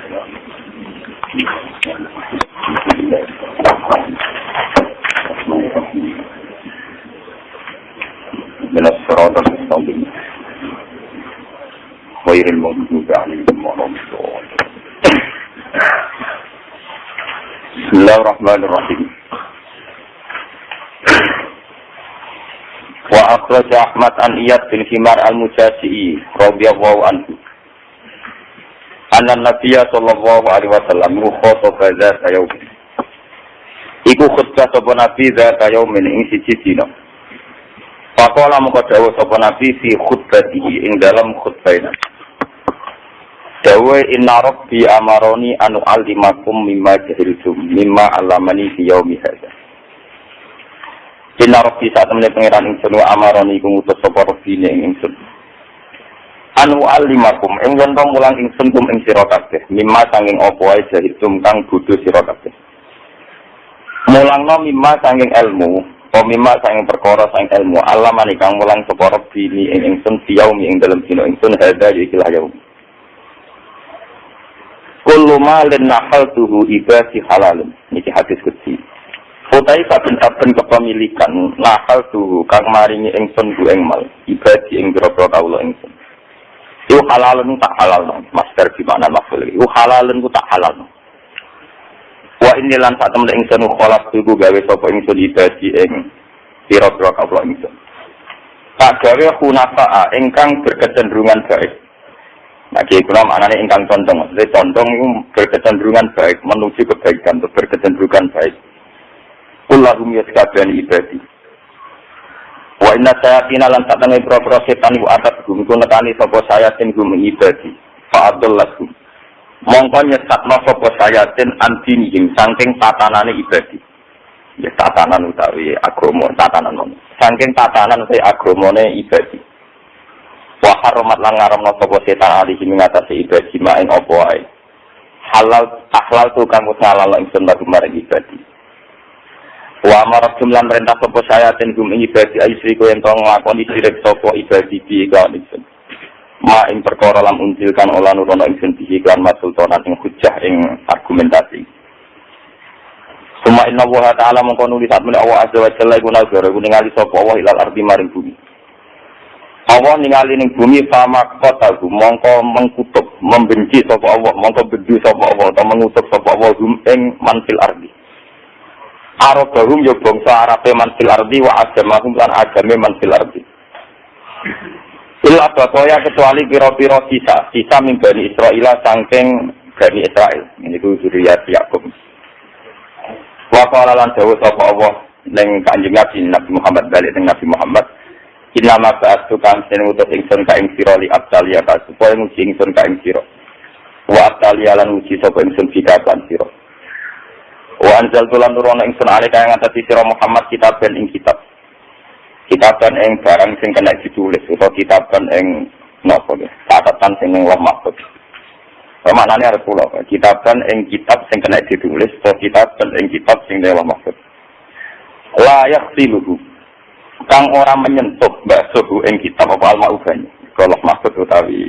Minas siratal mustaqim. Khairil maghdubi 'alaihim waladdallin. Bismillahirrahmanirrahim. Wa akhraj Ahmad an Iyad bin Himar al-Mujasi'i radhiyallahu anhu. Anna Nabiyya sallallahu alaihi wasallam khotbah dzata yaum. Iku khutbah sapa Nabi dzata yaum ing siji dina. Faqala moko dawuh sapa Nabi fi khutbatihi ing dalam khutbahnya. Dawuh inna rabbi amaroni anu alimakum mimma jahiltum mimma alamani fi yaumi hadza. Inna rabbi saat temene pangeran ingsun amaroni iku ngutus sapa rabbine ing ingsun. Anu alimakum ing yen mulang ingsun kum ing sira kabeh mimma sanging apa wae jahiltum kang bodho sira kabeh. Mulangno mimma sanging ilmu, apa mimma sanging perkara sanging ilmu alamani kang mulang sapa rabbine ing ingsun fi yaumi ing dalem dina ingsun hadza ikilah yaum. Kullu malin nahaltuhu ibadi halalun. Niki hadis kutsi. Utai saben-saben kepemilikan nahaltuhu kang maringi ingsun ku ing mal ibadi ing grobro kawula ingsun. Iku halalun tak halalno. Master di mana maf'ul. Iku halalun ku tak halalno. Wa inni lan sak temen ingsun kholaf tuku gawe sapa ingsun ibadi ing grobro kawula ingsun. Tak gawe khunafa ingkang berkecenderungan baik. Nah, kira maknanya ingkang condong. Jadi condong itu berkecenderungan baik, menuju kebaikan, berkecenderungan baik. Kullahum yaskabani ibadi. Wa inna sayatina lan satane pro-pro setan iku atas gum ku nekani sapa sayatin gum ibadi. Fa'adullahu. Mongko nyesatno sapa sayatin antinihim saking tatanane ibadi. Ya tatanan utawi agama, tatanan. Saking tatanan utawi agamane ibadi. Wa haramat lan ngaramno sapa setan alih ngatasi ibadi maing apa wae. Halal tu kang halal ingsun bagi marang ibadi. Wa marab jumlah merintah sapa sayatin gum ibadi aisriku yen tong nglakoni syirik sapa ibadi bi kan ingsun. Ma ing perkara lam unjilkan olah nurono ingsun bi kan masultanan ing hujjah ing argumentasi. Suma inna wa ta'ala mongko nulis atmene Allah azza wa jalla iku nazar iku ningali sapa Allah ilal ardi maring bumi. Allah ningali ning bumi famakota mongko mengkutuk membenci sapa Allah mongko benci sapa Allah atau mengutuk sapa Allah ing manfil ardi arabahum ya bangsa arabe manfil ardi wa agamahum lan agame manfil ardi illa baqaya kecuali pira-pira sisa min Bani Israil saking Bani Israil niku zuriyat Yakub wa qala lan dawuh sapa Allah ning Kanjeng Nabi Muhammad balik ning Nabi Muhammad Inama ba'astu kang sing utus ingsun ka ing sira li abtalia ka supaya nguji ingsun ka ing sira. Wa abtalia lan nguji sapa ingsun kitaban sira. Wa anzaltu lan nurono ingsun ale kang ngatasi sira Muhammad kitaban ing kitab. Kitaban ing barang sing kena ditulis utawa kitaban ing napa ya? Catatan sing ing Lauh Mahfuz. Maknane arep kula, kitaban ing kitab sing kena ditulis utawa kitaban ing kitab sing ing Lauh Mahfuz. La yakhsiluhu kang ora menyentuh basuh ing kitab apa al-ma'ubani kalau maksud utawi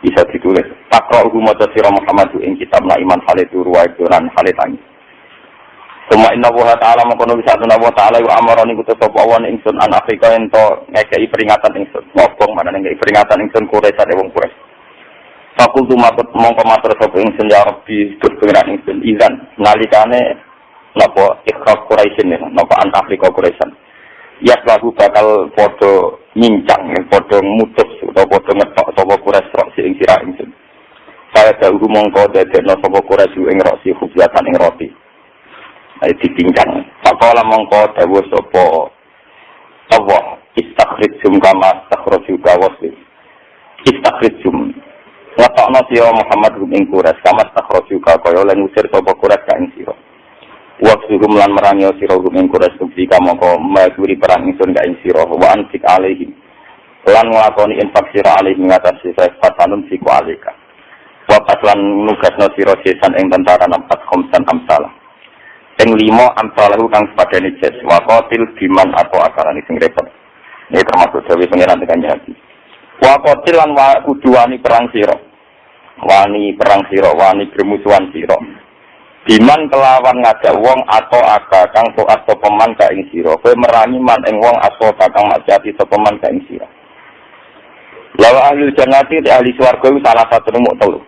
bisa ditulis takra'uhu maca sira Muhammad ing kitab na iman halitu ruwaidan halitani summa inna wa ta'ala mengkono bisa wa ta'ala wa amarani kutu sapa wa ingsun an Afrika ento ngekeki peringatan ingsun ngobong mana ngekeki peringatan ingsun Quraisy wong Quraisy fakultu mongko matur sapa ingsun ya Rabbi pengiran ingsun izan nalikane napa ikhraj Quraisy napa an Afrika Quraisy ya lagu bakal podo nyincang, podo mutus atau podo ngetok sapa Quraisy rok ing sira ingsun. Saya dahulu mongko dadekno sapa Quraisy ing roksi hujatan ing roti. Ayo dicincang. Faqala mongko dawuh sapa Allah istakhrijum kama takhraju kawasi. Istakhrijum. Wata'na sira Muhammad ing Quraisy kama takhraju kaya lan usir sapa Quraisy ka ing sira. Waktuhum lan merangi sira ing Quraisy subhi kamangka maguri perang ingsun ka ing sira wa antik alaihim lan nglakoni infak sira alaihim ngatasi fatanun siku alika wa patlan nugasno sira sesan ing tentara nampat khamsan amsalah ing 5 amsalahu kang sepadane jes wa qatil biman atau akarane sing repot ini termasuk dewe pengiran tekan hati wa qatil lan wa kuduani perang sira wa wani perang sira, wani bermusuhan sira. Diman kelawan ngajak wong atau aga kang taat sapa man ka ing sira. Kowe merangi man ing wong atau kang maksiati sapa man ka ing sira. Lawa ahli jannati te ahli swarga iku salah satu muk telu.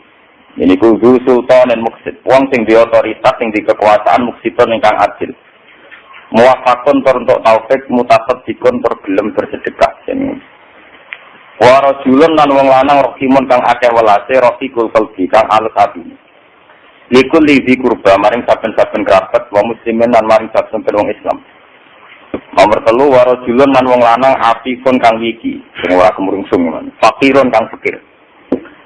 Ini ku sultan dan muksid. Wong sing di otoritas sing di kekuasaan muksidon ingkang adil. Muwafaqun tur untuk taufik mutasaddiqun tur gelem bersedekah. Wa rajulun lan wong lanang rahimun kang akeh welase rafiqul qalbi kang alus ati. Likul lidhi kurba maring saben-saben kerabat wa muslimin lan maring saben wong Islam. Nomor 3 wa rajulun lan wong lanang afifun kang wiki sing ora kemrungsung men. Fakirun kang fakir.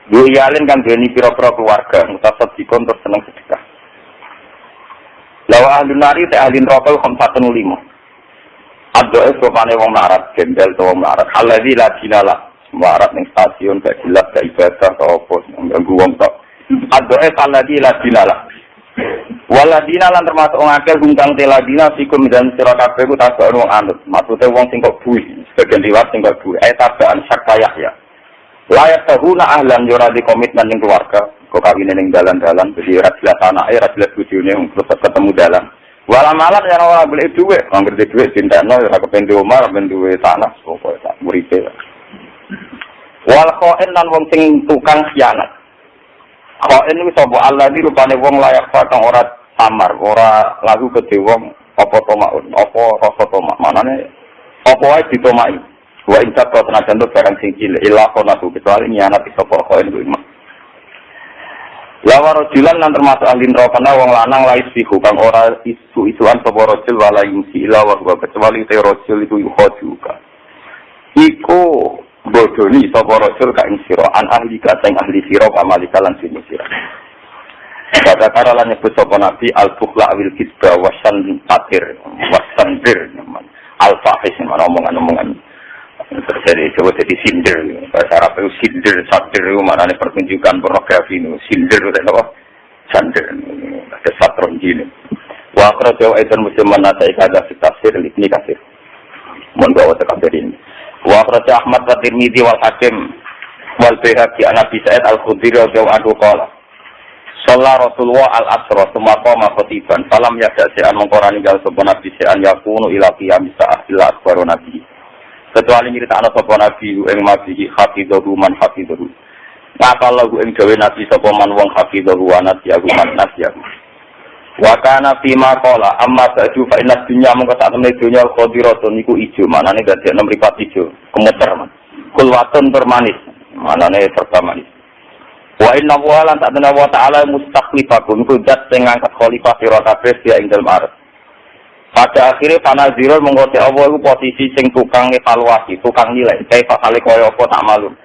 Duwe yalin kang duweni pira-pira keluarga mutasaddiqun tur seneng sedekah. Lawa ahli nari te ahli neraka 5. Adoe sopane wong larat gembel to wong larat. Alladzi la dilala. Larat ning stasiun gak jelas gak ibadah to opo nganggo wong tok. Adoe alladzi la dilala. Waladina lan termasuk wong akeh hungkang teladina fikum dan sira kabeh ku tasok wong anut. Maksude wong sing kok buih, sebagian riwayat sing kok buih. Tabaan sakayah ya. Layak tahuna ahlan yo ra di komitmen ning keluarga. Kok kawine ning dalan-dalan dadi ora jelas anake, ora jelas bojone terus ketemu dalan. Wala malah yen ora golek dhuwit, anggere dhuwit cintakno ora kepen di omah, ben duwe tanah pokoke sak muripe. Wal khain lan wong sing tukang khianat. Khain iku sapa Allah iki rupane wong layak kang ora samar, ora lagu kedhe wong apa tomaun, apa rasa tomak. Manane apa wae ditomaki. Wa inta kau tenaga untuk barang sing cilik ilah konaku kecuali nyanat sapa khain kuwi. Lawa rojilan lan termasuk ahli neraka wong lanang lais fiku kang ora isu-isuan sapa rojil wala yumsi ila wa kecuali te rojil iku yuhojuka. Iku bodoni sapa rojil ka ing sira an ahli ka sing ahli sira amalika lan sing sira. Pada karalan nyebut sapa nabi al-bukhla wil kisba wasan patir wasandir al-fahis omongan-omongan. Terjadi coba jadi sindir, bahasa Arab itu sindir, satir itu mana nih pertunjukan pornografi itu sindir itu apa? Sandir, ada satron jin. Wah kalau jauh itu musim mana saya kada tafsir ini kasir, membawa tafsir ini. Wah kalau Ahmad Tirmidzi wal Hakim wal Baihaqi an Abi Sa'id al-Khudri radhiyallahu anhu qala Shalla Rasulullah al-Asra summa qama khatiban falam yada'an mengkorani gal sapa nabi sa'an yakunu ila qiyamis sa'ah illa akbaru nabi. Kecuali nyritakno sapa nabi ing mabihi hafidhu man hafidhu. Ngapallahu ing gawe nabi sapa man wong hafidhu wa nasiyahu man nasiyahu. Wa kana fi ma qala amma ba'du fa inna dunya mongko sak temene dunya khadiratun niku ijo, manane dadi mripat ijo, kemuter man. Kulwatun termanis, manane serba manis. Wa inna wa lan ta'ala wa ta'ala mustaqlifakum kudat sing ngangkat khalifah sira kabeh ya ing dalem arep. Pada akhirnya panazirul mengkote Allah itu posisi sing tukang evaluasi, tukang nilai. Kaifa kali kaya apa tak malum.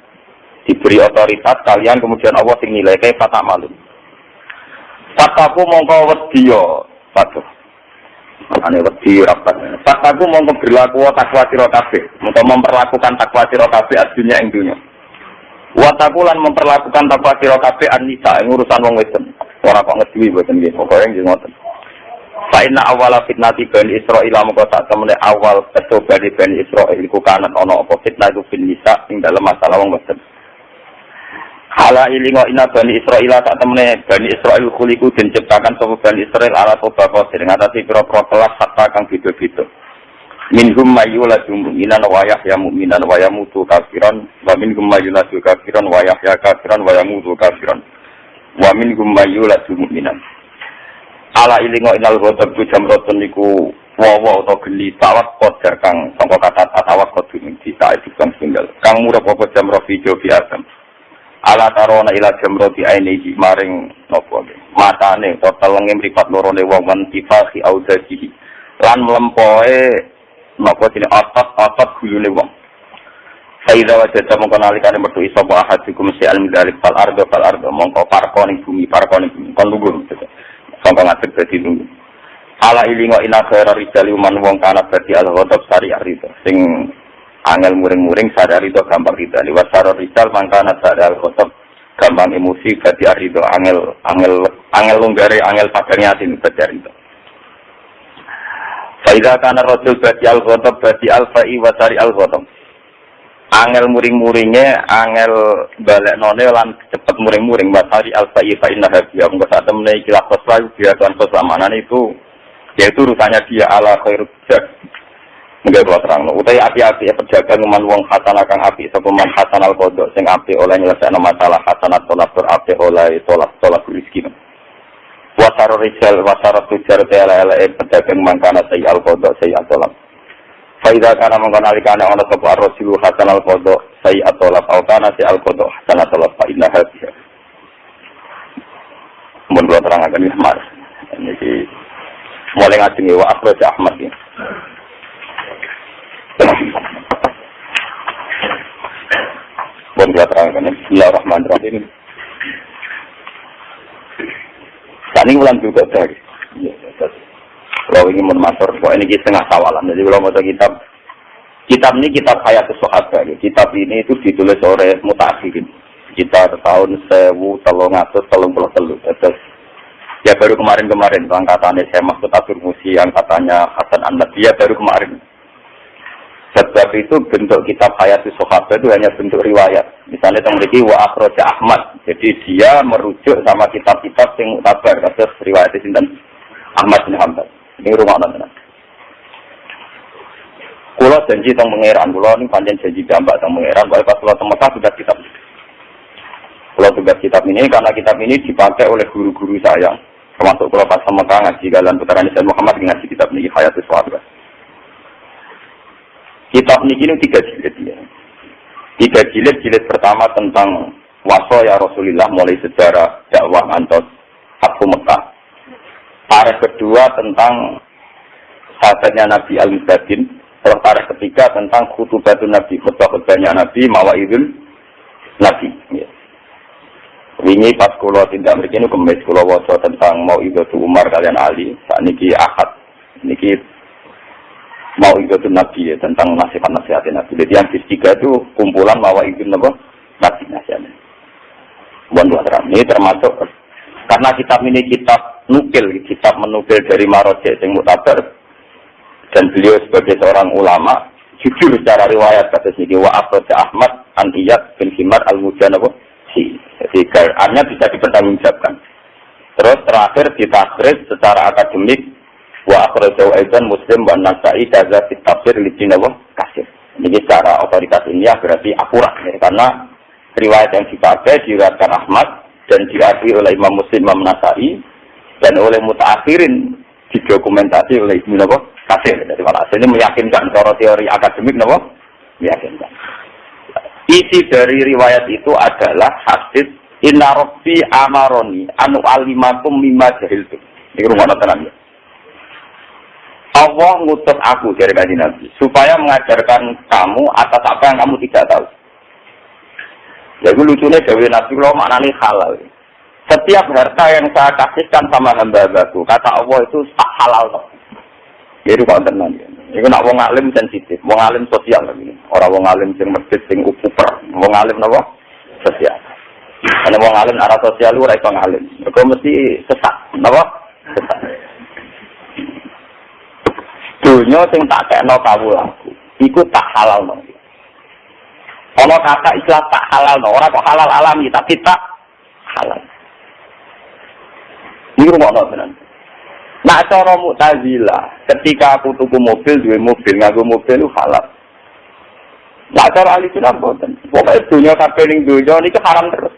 Diberi otoritas kalian kemudian Allah sing nilai kaifa tak malum. Fataku mongko wedya, patuh. Ane wedi rapat. Fataku mongko berlaku takwa sira kabeh, mongko memperlakukan takwa sira kabeh adunya ing dunya. Wataku lan memperlakukan takwa sira kabeh an-nisa ing urusan wong wedon. Ora kok ngedhi mboten nggih, pokoke nggih ngoten. Fa'inna awala fitnati Bani Israil mongko sak temene awal percobaan Bani Israil iku kanan ana apa fitnah itu fil nisa ing dalem masalah wong wedon. Hala ilingo ina Bani Israil sak temene Bani Israil kuliku den ciptakan sapa Bani Israil ala toba sing ngatasi pira-pira kelas hatta kang beda-beda. Minhum mayyulatu mu'minan wa yahya mu'minan wa yamutu kafiran wa minhum mayyulatu kafiran wa yahya kafiran wa yamutu kafiran wa minhum mayyulatu mu'minan. Ala ilingo inal ghadab ku jamrotun niku wawa utawa geni tawak kodar kang sangka kata tawak kodun kita itu kang singgal kang murah apa jamroh video fi adam ala tarona ila jamroti ainihi maring napa matane total lenge mripat lorone wong wantifahi audajihi lan mlempoe napa dene otot gulune wong Saida wajah mongko nalikane metu sapa ahadikum si al midalik fal ardo mongko parko ning bumi kon lugur sampai ngadeg dadi tunggu. Ala ilingo ina khaira rijali man wong kana berarti al-ghadab sari arida. Sing angel muring-muring sadari to gampang rida. Liwat saro rijal mangkana sadar al-ghadab gampang emosi berarti arida angel lunggare angel padane ati berarti arida. Faida kana rajul berarti al-ghadab berarti al-fa'i wa sari al-ghadab. angel muring-muringnya, angel balik none lan cepet muring-muring. Batari al-ba'i fa'inna habiyah. Mungkin saat menaiki lakos lalu dia tuan keselamanan itu, yaitu urusannya dia ala khairul jak. Mungkin kalau terang. Utai api-api ya pejagaan nguman wong hasanah kang api. Sepeman hasan al-kodok. Sing api oleh nyelesaikan masalah hasanat tolak berapi oleh tolak rizki. Wasaro rijal, wasaro tujar tela-ela pedagang mangkana sayi al-kodok, sayi al-tolak. Faidah kana mengkonalikane ana sapa ar-rasilu hasan al-qadha sayi'at talab au kana si al-qadha hasan talab fa inna hadhihi. Mun kula terangaken iki Mas. Niki mulai ngajenge wa akhraj Ahmad iki. Mun kula terangaken Bismillahirrahmanirrahim. Tani ulang juga dari. Kalau ini menmatur, kok ini setengah sawalan. Jadi kalau mau kitab ini kitab Hayatus Sahabat. Kitab ini itu ditulis oleh Mutakhirin. Kita tahun 1333. Terus ya baru kemarin angkatannya saya Mahfud Abdul Musi, angkatannya Hasan An-Nabiyah baru kemarin. Sebab itu bentuk kitab Hayatus Sahabat itu hanya bentuk riwayat. Misalnya tentang ini wa akhraj Ahmad. Jadi dia merujuk sama kitab-kitab yang mutabar. Terus riwayat sinten Ahmad bin Hanbal. Ini rumah nonton. Kulo janji tentang pangeran, kulo ini panjang janji jambak tentang pangeran. Kalau pas kulo teng Mekah sudah kitab. Kulo tugas kitab ini karena kitab ini dipakai oleh guru-guru saya. Termasuk kulo pas Mekah ngaji Galan Putaran Islam Muhammad ngaji kitab ini Hayatus Sahabat. Kitab ini 3 jilid ya. 3 jilid pertama tentang wasaya Rasulullah mulai sejarah dakwah antos Fathu Mekah. Tarikh kedua tentang sahabatnya Nabi Al-Mubadin. Terus tarikh ketiga tentang khutubatun Nabi, khutbah-khutbahnya Nabi, mawa'idul Nabi. Ya. Ini pas kulo tidak begini kemis kulo waca tentang mau'idatul Umar kalian Ali. Saat niki akad, niki mau'idatul Nabi ya, tentang nasihat-nasihat Nabi. Jadi yang ketiga itu kumpulan mawa'idul Nabi nasihatnya. Ini termasuk karena kitab ini kitab menukil dari Marojek yang mutabar dan beliau sebagai seorang ulama jujur secara riwayat kata sini wa akhraj Ahmad an Iyad bin Himar al-Mujanab jadi karena bisa dipertanggungjawabkan. Terus terakhir ditakhrij secara akademik wa akhrajahu aidan Muslim wa Nasa'i kadza fi tafsir li Jinawa kasir. Ini secara otoritas ilmiah berarti akurat ya, karena riwayat yang dipakai diriwayatkan Ahmad dan diakui oleh Imam Muslim, Imam Nasa'i, dan oleh mutaakhirin didokumentasi oleh Ibnu Katsir. Jadi hasil ini meyakinkan cara teori akademik meyakinkan. Isi dari riwayat itu adalah hadis Inna Rabbi amaroni anu alimakum mimma jahiltum. Ini rumah tenan ya. Allah ngutus aku dari kanjeng Nabi supaya mengajarkan kamu atas apa yang kamu tidak tahu. Jadi lucunya Dewi Nabi kalau maknanya halal. Setiap harta yang saya kasihkan sama hamba-hambaku, kata Allah itu tak halal. Jadi kok tenang ya. Ini nak wong alim sensitif, wong alim sosial lagi. Orang wong alim sing masjid sing ukuper, wong alim napa? Sosial. Karena wong alim arah sosial ora iso ngalim. Mergo mesti sesat, napa? Sesat. Dunya sing tak kena kawulaku, iku tak halal no. Ono kata istilah tak halal, orang kok halal alami, tapi tak halal. Ini rumah tenan. Nah, cara Mu'tazilah, ketika aku tuku mobil, dua mobil, ngaku mobil itu halal. Nah, cara ahli sunnah boten. Pokoknya dunia kabeh ning dunia ini haram terus.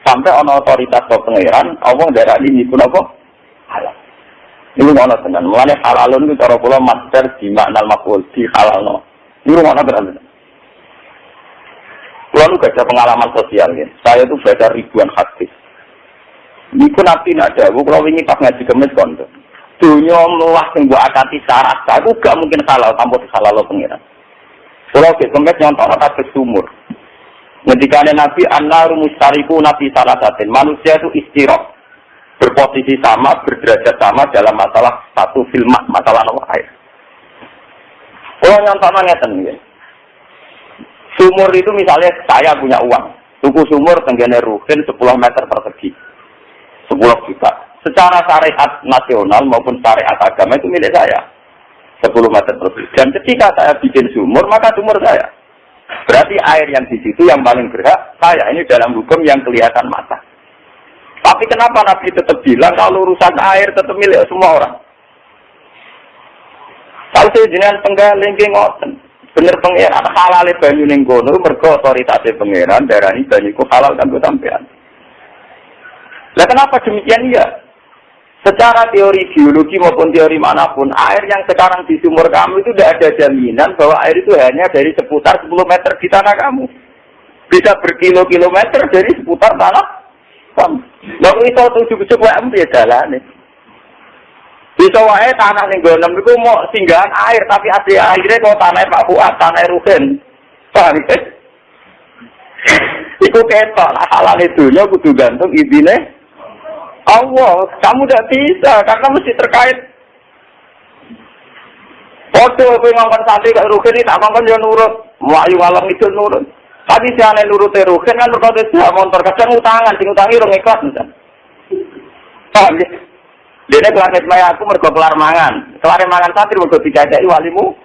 Sampai ono otoritas ke pangeran, Allah darah ini pun apa? Halal. Ini rumah tenan. Mulane halalun itu cara kula master di makna maf'ul di halalno. Ini rumah tenan. Lalu gak ada pengalaman sosial ya. Saya tuh baca ribuan hadis. Ini pun nabi ada. Kalau ini pas ngaji kemis kondo. Dunia meluas yang buat akati syarat. Aku gak mungkin halal tanpa halal lo pengiran. Kalau ke kemis nyontok hadis sumur. Ketika Nabi an-naru mustariku nabi salasatin. Manusia itu istirah. Berposisi sama, berderajat sama dalam masalah satu filmah, masalah air. Kalau nyontok ngeten ya. Sumur itu misalnya saya punya uang, tuku sumur tenggene Ruhin 10 meter persegi, 10 juta. Secara syariat nasional maupun syariat agama itu milik saya, 10 meter persegi. Dan ketika saya bikin sumur, maka sumur saya. Berarti Berarti air yang di situ yang paling berhak saya. Ini dalam hukum yang kelihatan mata. Tapi kenapa Nabi tetap bilang kalau urusan air tetap milik semua orang? Kalau saya jenengan penggaling ngoten, bener pengeran halal banyu ning kono mergo otoritas pengeran darani banyu ku halal kanggo sampean. Lah kenapa demikian ya? Secara teori geologi maupun teori manapun, air yang sekarang di sumur kamu itu tidak ada jaminan bahwa air itu hanya dari seputar 10 meter di tanah kamu. Bisa berkilo-kilometer dari seputar tanah kamu. Lalu itu 7 WM ya jalan. Bisa wae tanah ning gonem iku mau singgahan air, tapi asli airnya kok tanah Pak Fuad, tanah Ruhin. Paham ya? Iku ketok, halal dunya kudu gantung izine Allah, kamu tidak bisa karena mesti terkait. Foto kowe ngongkon santri kok Ruhin iki tak ngongkon yo nurut, mlayu alam itu nurut. Tapi jane nurut Ruhin kan perkara dia motor kadang utangan, sing utangi rong ikhlas misal. Paham ya? Dene planet maya aku mergo kelar mangan. Kelar mangan santri mergo dicacai walimu.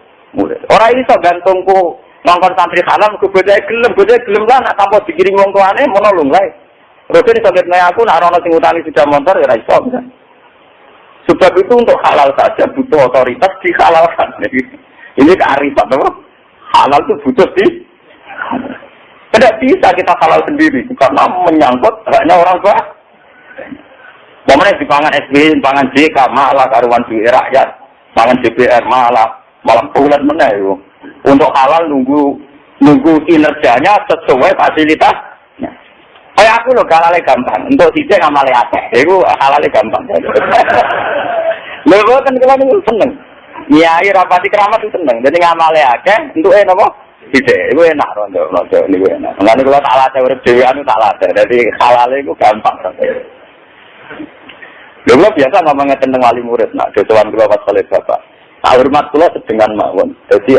Ora iso gantungku ngongkon santri salam ku bocahe gelem lah nak tanpa dikirim wong tuane monolong lae. Rukin sakitnya aku nak rono sing utani sudah motor ya iso bisa. Sebab itu untuk halal saja butuh otoritas dihalalkan. Ini kearifan, apa? Halal itu butuh tidak bisa kita halal sendiri karena menyangkut haknya orang tua. Momennya di pangan SBY, pangan JK malah karuan duit rakyat, pangan DPR malah bulan mana itu. Untuk halal nunggu kinerjanya sesuai fasilitas. Kayak aku loh halale gampang, untuk tidak ngamale akeh. Iku halale gampang. Lho kan kula niku seneng. Nyai rapati keramat itu seneng. Jadi ngamale akeh, entuke napa? Tidak. Iku enak rondo niku enak. Mulane kula tak latih urip dhewe anu tak latih. Dadi halale iku gampang. Lho kula biasa ngomong tentang wali murid, nak dosowan kula pas saleh bapak. Tak hormat kula sedengan mawon. Dadi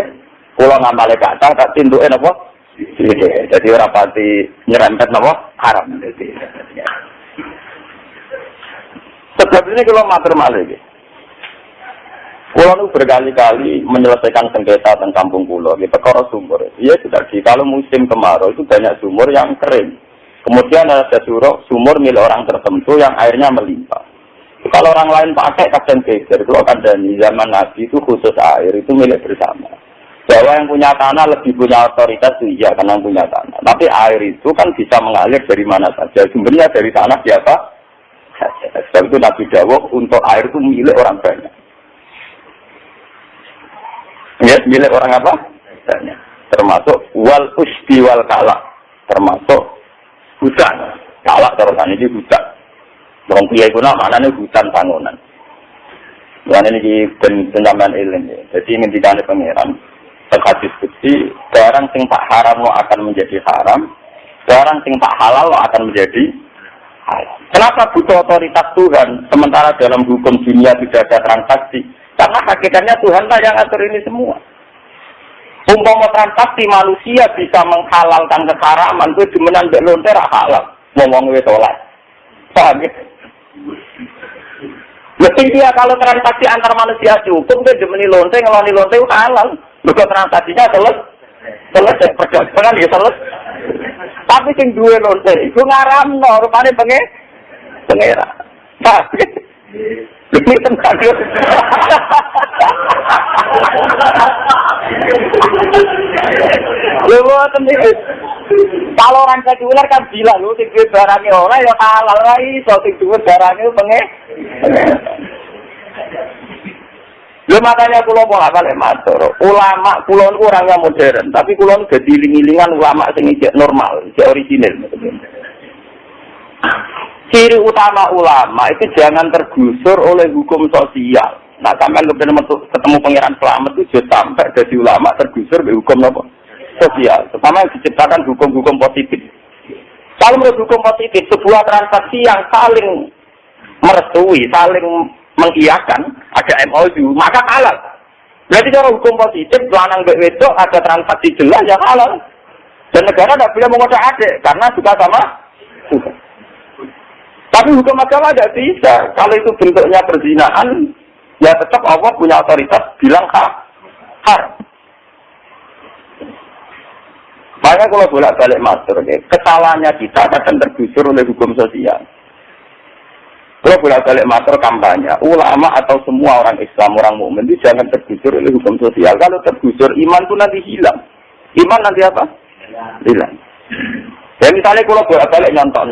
kula ngamale kata tak tinduke napa? Jadi orang pati nyerempet nama haram. Sebab ini kalau matur malih, pulau itu berkali-kali menyelesaikan sengketa tentang kampung pulau. Di perkara sumur, iya sudah di kalau musim kemarau itu banyak sumur yang kering. Kemudian ada sumur milik orang tertentu yang airnya melimpah. Kalau orang lain pakai kadang geger, kalau kadang di zaman Nabi itu khusus air itu milik bersama. Bahwa yang punya tanah lebih punya otoritas itu iya karena yang punya tanah. Tapi air itu kan bisa mengalir dari mana saja. Sumbernya dari tanah siapa? Sebab itu Nabi Dawud untuk air itu milik orang banyak. Ya, milik orang apa? Banyak. Termasuk wal usbi wal kalak. Termasuk hutan. Kalak terusan ini hutan. Orang kiai kuna maknanya hutan bangunan. Yang ini penjaman ilmu. Jadi ingin dikandung pengiran. Terhadis bukti, barang sing tak haram akan menjadi haram, barang sing tak halal akan menjadi halal. Kenapa butuh otoritas Tuhan, sementara dalam hukum dunia tidak ada transaksi? Karena hakikatnya Tuhan lah yang atur ini semua. Umpama transaksi manusia bisa menghalalkan keharaman, itu demenan mbek lonte ra halal, ngomong wis salat. Paham ya? Mesti dia kalau transaksi antar manusia cukup, dia demeni lonte, ngeloni lonte itu halal. Bukan transaksinya selesai perdagangan ya selesai. Tapi sing duwe lonte iku ngaramno rupane pengera. Nah, iki tenan. Lho tenan. Kalau orang sekuler kan bilang lu sing duwe barangnya ora ya halal ra iso sing duwe barangnya pengera. Lho makanya kula bolak-balik matur, ulama kula niku orangnya modern, tapi kula niku dadi iling-ilingan ulama sing isih normal, isih orisinil. Ciri utama ulama itu jangan tergusur oleh hukum sosial. Nah, sampean ketemu pangeran selamat itu sampai jadi ulama tergusur oleh hukum apa? Sosial. Terutama yang diciptakan hukum-hukum positif. Kalau menurut hukum positif, sebuah transaksi yang saling merestui, saling mengiyakan, ada MOU, maka halal. Berarti cara hukum positif, lanang mbek wedok ada transaksi jelas yang halal. Dan negara tidak boleh mengodak adik, karena suka sama Tuhan. Tapi hukum agama tidak bisa. Kalau itu bentuknya perzinahan, ya tetap Allah punya otoritas bilang haram. Makanya kalau bolak-balik matur, kesalahannya kita akan tergusur oleh hukum sosial. Kalau bolak-balik matur kampanye, ulama atau semua orang Islam, orang mukmin itu jangan tergusur oleh hukum sosial. Kalau tergusur, iman itu nanti hilang. Iman nanti apa? Hilang. Ya misalnya kalau bolak-balik nyontok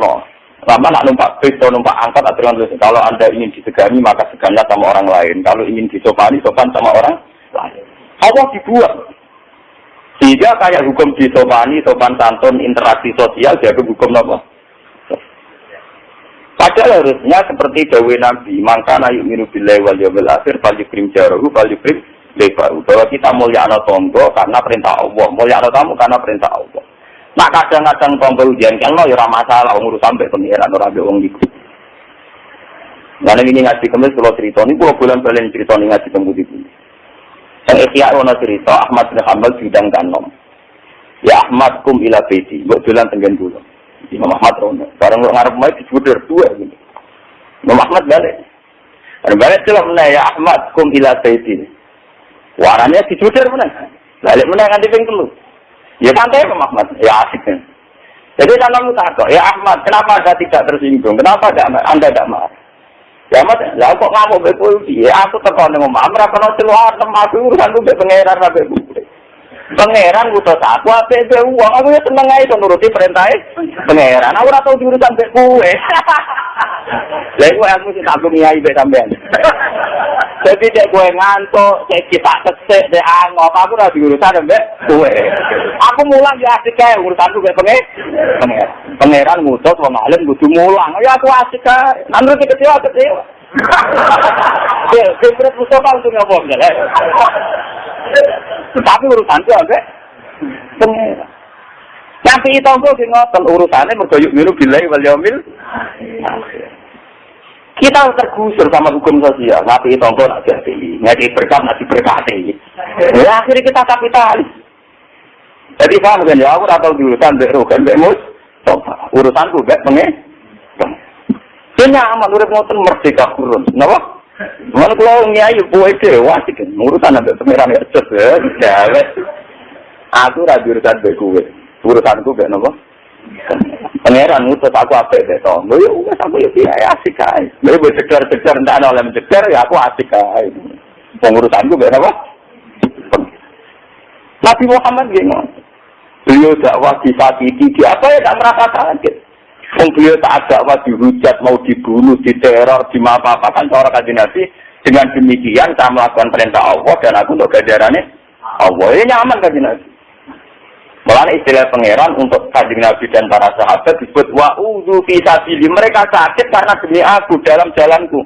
lama nak numpak bis atau numpak angkot aturan kalau Anda ingin disegani maka seganlah sama orang lain. Kalau ingin disopani, sopan sama orang lain. Allah dibuat. Sehingga kayak hukum disopani, sopan santun, interaksi sosial, jadi hukum apa? Padahal harusnya seperti dawe Nabi, maka na yu'minu billahi wal yawmil akhir fal yukrim jarahu fal yukrim lebahu. Bahwa kita mulyakno tangga karena perintah Allah, mulyakno tamu karena perintah Allah. Nah kadang-kadang tangga ujian kan ya ora masalah ngurus sampai pengiran ora mbek wong iku. Lah nek ini ngaji kemis kula crita niku kula bolan-balen crita ning ngaji tembung iki. Yang ikhya ana cerita Ahmad bin Hanbal bidang kanom. Ya Ahmad kum ila baiti, mbok dolan tenggen kula. Imam Ahmad rono. Bareng kok ngarep mai dijuder dua gitu. Imam Ahmad balik. Balik celok meneh ya Ahmad kum ila baiti. Warane dijuder meneh. Balik meneh nganti ping 3. Ya santai Imam Ahmad, ya asik kan. Jadi tanammu takut, ya Ahmad, kenapa Anda tidak tersinggung? Kenapa Anda tidak marah? Ya Ahmad, lah kok ngamuk betul? Ya aku tekan dengan Imam Ahmad, karena seluar tempat urusan itu pengeran sampai gue. Pangeran butuh aku apa itu uang aku ya seneng aja nuruti perintah pangeran aku ora tau diurusan mbek kowe lha iku aku sing tak ngiyai mbek sampean jadi dek kowe ngantuk cek kita kesek dek aku ora diurusan mbek kowe aku mulang ya asik kae urusanku mbek pangeran ngutus wong alim kudu mulang ya aku asik kae nang nuruti kecewa ya sebret Mustafa untuk ngomong ya tapi urusanku ambek pengeran. Nanti itu kok ngoten urusannya mergoyuk miru billahi wal yaumil akhir. Kita tergusur sama hukum sosial. Nanti itu kok nak jadi ngaji berkah nanti berkati. Ya akhirnya kita kapitalis. Jadi paham kan ya aku atau urusan mbek rogan mbek mus. Urusanku mbek pengeran. Kena aman urip ngoten merdeka kurun. Napa? Mana kalau nyai buat dewa sih kan urusan ada pengiran ya cerdas. Aku ragu urusan beku, urusanku be nopo. Pengiran ngutus aku apa beto. Yo aku yo asik ae. Mereka bercegar-cegar ndak ana oleh mencegar ya aku asik ae. Pengurusanku be nopo. Nabi Muhammad gini. Beliau dakwah disakiti, apa ya tak merasa kaget. Beliau tak dakwah dihujat, mau dibunuh, diteror, dimapa-apakan seorang kanjeng Nabi. Dengan demikian saya melakukan perintah Allah dan aku untuk ganjarannya Allah. Ini nyaman kanjeng Nabi. Mulanya istilah pangeran untuk kanjeng Nabi dan para sahabat disebut wa'udhu fi sabili. Mereka sakit karena demi aku dalam jalanku.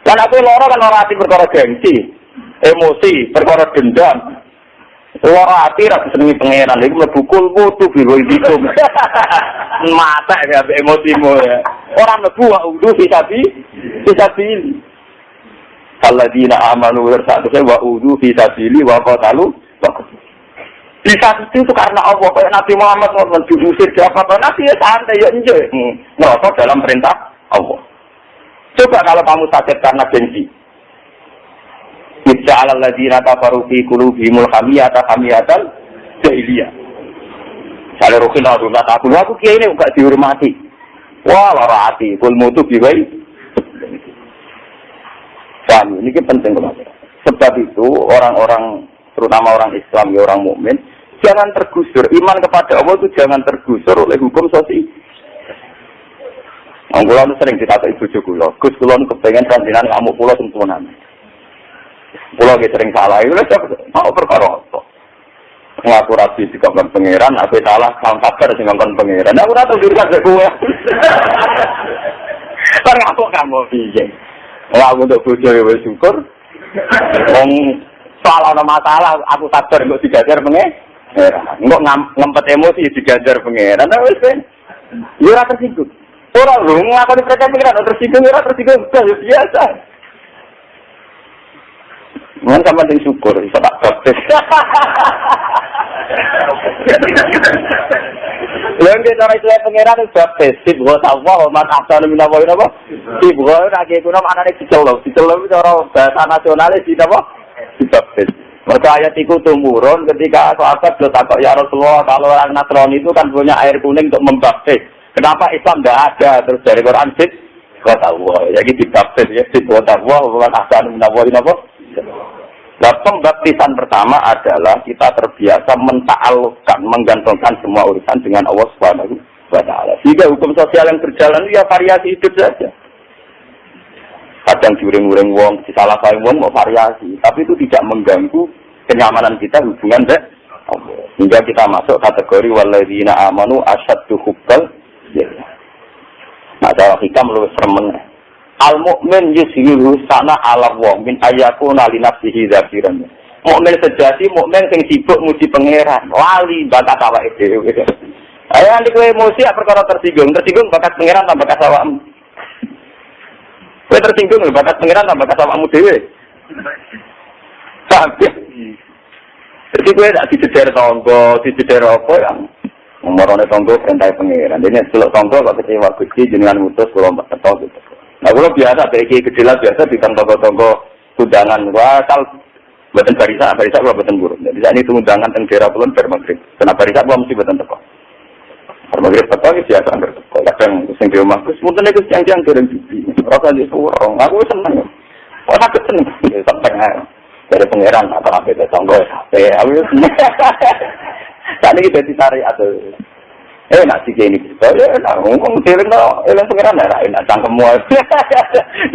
Dan aku loro kan ora ati perkara gengsi, emosi, perkara dendam. Loro ati ra senengi pangeran iku mlebu kulmu tu biro itu. Mata ya emosimu ya. Orang mlebu wa'udhu fi sabili. Alladzina amanu bersatu wa'udhu fi sabili wa qatalu bisa itu karena Allah kayak Nabi Muhammad mau diusir siapa Nabi ya santai ya enjoy ngerasa dalam perintah Allah. Coba kalau kamu sakit karena gengsi. Ija'al alladzina kafaru fi qulubihimul hamiyata hamiyatan jahiliyah. Kalau rukin aku kiai ini enggak dihormati. Wah lara hati kul mutu biwai. Dan ini penting banget. Sebab itu orang-orang terutama orang Islam ya orang mukmin jangan tergusur iman kepada Allah itu jangan tergusur oleh hukum sosial. Anggulan sering ditakai bojo kula, Gus kula kepengin panjenengan ngamuk kula sempurna. Kula ge sering salah iku lha mau perkara apa. Ngaku rapi dikon pangeran, aku salah sang sabar sing ngongkon pangeran. Aku ora tau diurus karo kowe. Kan aku kamu piye? Lah untuk bojo ya wis syukur. Wong soal ana masalah aku sabar kok digajar pengeran. Engko ngempet emosi digajar pangeran. Wis ben. Ya ora tersinggung. Ora lho ngakoni mereka pikiran tersinggung ora tersinggung biasa. Mun sama sing syukur iso tak baptis. Lalu kita cara itu pangeran itu baptis. Sibgo sawah man ahsanu minallahi napa? Sibgo ra ge kuna maknane dicelok. Dicelok itu cara bahasa nasionalis di napa? Dibaptis. Maka ayat itu turun ketika sahabat bertakwa ya Rasulullah, kalau orang Nasrani itu kan punya air kuning untuk membaptis. Kenapa Islam tidak ada? Terus dari Quran sih, kata Allah. Jadi dibaptis ya, kata Allah, bukan asal menawarin apa? Nah, pembaptisan pertama adalah kita terbiasa menta'alluqkan, menggantungkan semua urusan dengan Allah Subhanahu wa Ta'ala. Sehingga hukum sosial yang berjalan itu ya variasi hidup saja. Kadang diuring-uring wong, disalah-salahin wong mau variasi, tapi itu tidak mengganggu kenyamanan kita hubungan dengan Allah. Hingga kita masuk kategori walladzina amanu asyaddu hubbal lillah. Nah, cara hikam luwih remen. Al-mu'min yushiru sana ala wong min ayakuna li nafsihi dzakiran. Mukmin sejati mukmin sing sibuk muji pangeran, lali bakat awake dhewe. Ayo nek kowe emosi perkara tersinggung bakat pangeran tambah bakat awakmu. Kowe tersinggung bakat pangeran tambah bakat awakmu dhewe. Tapi jadi kowe tak dijejer tangga, dijejer apa yang umurane tangga perintah pangeran. Dene selok tangga kok kecewa Gusti jenengan ngutus kula mbak teto gitu. Nah, kalau biasa, bagi kecilan biasa di tonggo-tonggo undangan. Wah, kalau buatan barisa kalau buatan buruk. Jadi saat ini undangan teng daerah Kulon bermagrib. Kenapa barisa gua mesti buatan teko. Bermagrib teko ini biasa berteko. Kadang sing di rumah, terus mungkin itu siang-siang goreng bibi. Rasa di surong. Aku seneng. Kok sakit seneng? Sampai dari pangeran atau apa itu tonggo. Aku seneng. Saat ini kita ditarik atau nak sih ini kita, nak ngomong sering elang pengiran daerah, nak cangkemmu.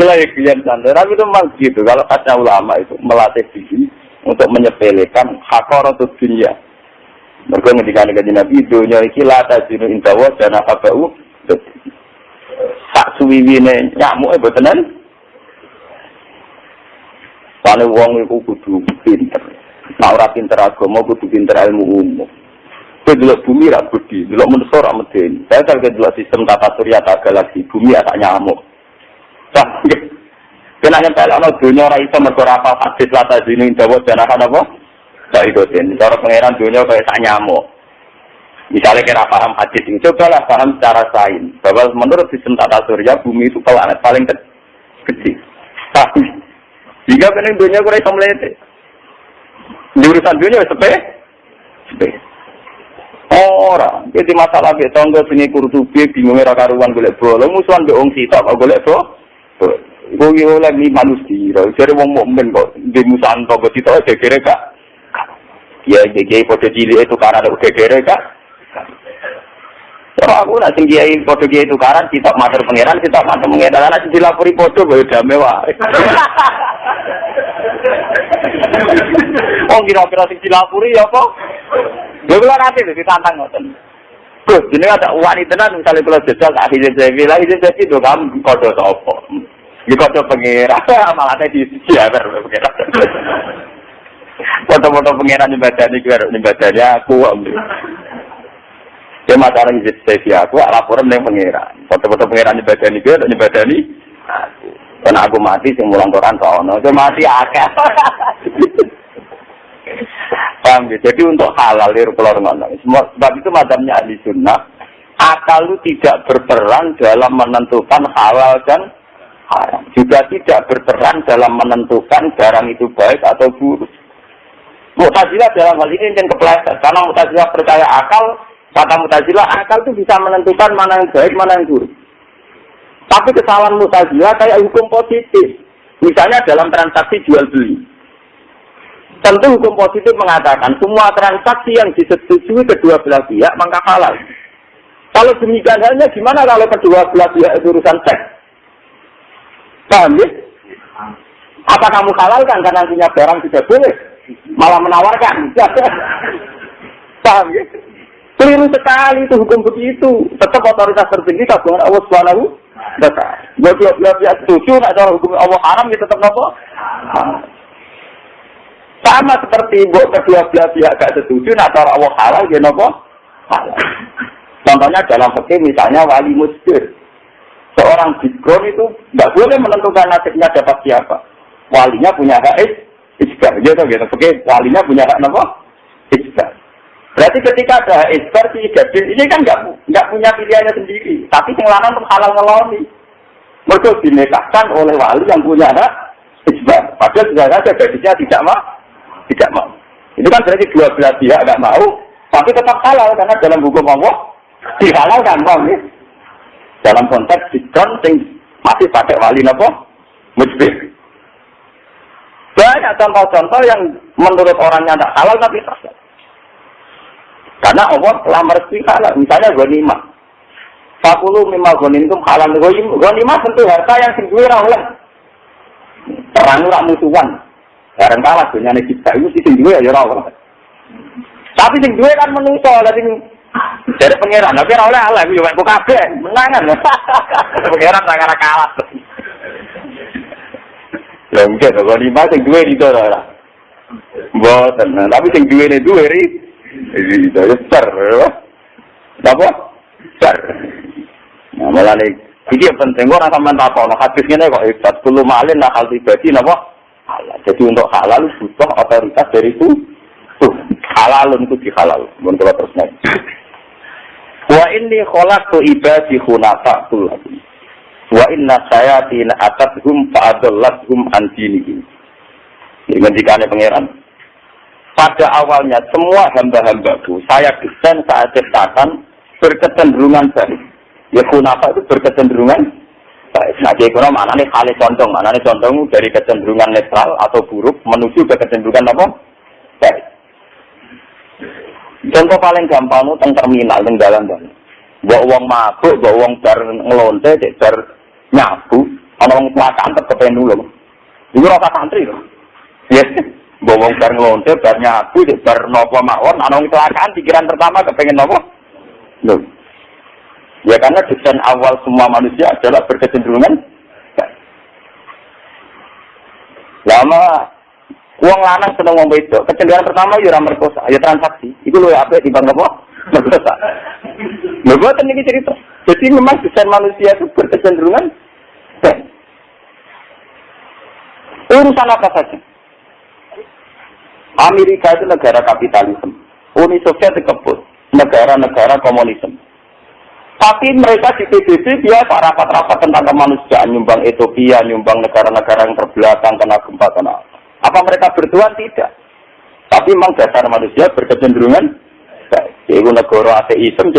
Jelas kian santai, tapi itu memang gitu. Kalau kata ulama itu melatih diri untuk menyepelekan hakaratud dunia. Mereka ngendikan dengan Nabi dunia iki la tajinu indawa dan abau. Sak suwiwine nyamuk botenan. Pane wong iku kudu pinter. Nek ora pinter agama kudu pinter ilmu umum. Kedua bumi rak budi, dulu manusia rak medeni. Saya kalau kedua sistem tata surya tak galaksi, bumi tak nyamuk. Nah, kenanya kalau dunia rak itu merkorapa hadis lata zinu indawa dan akan apa? Tak ikutin. Cara pangeran dunia kayak tak nyamuk. Misalnya kira paham hadis ini, cobalah paham secara sains. Bahwa menurut sistem tata surya, bumi itu planet paling kecil. Tapi jika pening dunia kurang bisa melete. Di urusan dunia sepeh. Orang, jadi masalah ke tangga sini Kurtubi bingung era karuan golek bola, musuhan be wong sitok kok golek bola. Iku yo lagi manusia, jare wong mukmin kok di musuhan tangga sitok gegere gak. Ya iki foto cilik itu karena ada gegere gak. Kalau aku nak tinggi foto kiai itu karan sitok matur pangeran, sitok matur pangeran ana sing dilapori foto bae dame wae. Wong kira-kira sing dilapori ya apa? Ya kula nanti ditantang ngoten. Gus, jenenge ada wanita tenan misale kula jajal tak izin saya bilang izin saya itu kamu kodho sapa. Iki kodho pangeran malah di siabar pangeran. Foto-foto pangeran nyembadani iki karo nyembadani aku. Ya masalah izin saya aku laporan ning pangeran. Foto-foto pangeran nyembadani iki nyembadani aku. Karena aku mati sing mulang Quran sono, saya mati akeh. Paham ya? Jadi untuk halal keluar ngono. Sebab itu mazhabnya ahli sunnah, akal itu tidak berperan dalam menentukan halal dan haram. Juga tidak berperan dalam menentukan barang itu baik atau buruk. Mu'tazilah dalam hal ini yang kepleset. Karena Mu'tazilah percaya akal, kata Mu'tazilah akal itu bisa menentukan mana yang baik, mana yang buruk. Tapi kesalahan Mu'tazilah kayak hukum positif. Misalnya dalam transaksi jual beli. Tentu hukum positif mengatakan semua transaksi yang disetujui kedua belah pihak maka halal. Kalau demikian halnya gimana kalau kedua belah pihak itu urusan seks? Paham ya? Apa kamu halalkan karena punya barang tidak boleh? Malah menawarkan. Paham ya? Keliru sekali itu hukum begitu. Tetap otoritas tertinggi kagungan Allah Subhanahu wa Ta'ala. Bagi belah pihak setuju, nak cara hukum Allah haram ya tetap nopo. Sama seperti kedua belah pihak gak setuju, nak cara Allah halal, dia nopo halal. Contohnya dalam fikih misalnya wali musbir. Seorang bikron itu nggak boleh menentukan nasibnya dapat siapa. Walinya punya hak isbar, gitu. Fikih walinya punya hak nopo isbar. Berarti ketika ada isbar si gadis ini kan nggak punya pilihannya sendiri, tapi yang lanang halal ngeloni. Mereka dinikahkan oleh wali yang punya hak isbar. Padahal sudah saja gadisnya tidak mah. tidak mau. Itu kan berarti dua belah pihak nggak mau, tapi tetap halal karena dalam hukum Allah dihalalkan, paham ya? Dalam konteks dikon sing masih pakai wali napa? Mujbir. Banyak contoh-contoh yang menurut orangnya tidak halal tapi halal. Karena Allah telah merestui halal. Misalnya ghanimah. Fakulu mimma ghanimtum halal. Ghanimah tentu harta yang sing duwe ora oleh. Perang ora musuhan. Bareng kalah dunyane kita itu sing duwe ya ora oleh. Tapi sing duwe kan menungso, dadi dari pangeran, tapi ora oleh Allah yo kok kabeh menangan. Pangeran ora kalah. Lha mungkin kok lima sing duwe itu ora. Mboten, tapi sing duwene duwe ri. Itu besar. Napa? Besar. Nah, mulane iki penting ora sampean takon hadis ngene kok hebat kulo malin lah hal pribadi napa? Halal. Jadi untuk halal butuh otoritas dari itu. Halal untuk dihalal. Mun kula terus nek. Wa inni khalaqtu ibadi hunafa kullahum. Wa inna sayatin atathum fa'adallathum an dinihim. Ini ngendikane pangeran. Pada awalnya semua hamba-hambaku saya desain, saya ciptakan berkecenderungan baik. Ya hunafa itu berkecenderungan baik. Nah, jadi kono maknane hale condong, maknane condong dari kecenderungan netral atau buruk menuju ke kecenderungan apa? Baik. Contoh paling gampang itu teng terminal teng dalan-dalan. Mbok wong mabuk, mbok wong bar ngelonte, bar nyabu, ana wong kecelakaan tetep kepen nulung. Iku ora santri lho. Yes. Mbok wong bar ngelonte, bar nyabu, bar napa mawon, ana wong kecelakaan pikiran pertama kepengen napa? Lho. Ya karena desain awal semua manusia adalah berkecenderungan. Lama uang lanang seneng wong wedok, kecenderungan pertama ya ora merkosa, ya transaksi. Iku luwih apik timbang apa? Merkosa. Lha boten iki cerita. Jadi memang desain manusia itu berkecenderungan. Urusan apa saja. Amerika itu negara kapitalisme. Uni Soviet dikebut negara-negara komunisme. Tapi mereka di PBB biasa rapat-rapat tentang kemanusiaan, nyumbang Ethiopia, nyumbang negara-negara yang terbelakang kena gempa kena. Apa mereka bertuan? Tidak. Tapi memang dasar manusia berkecenderungan yaitu negara ateisme,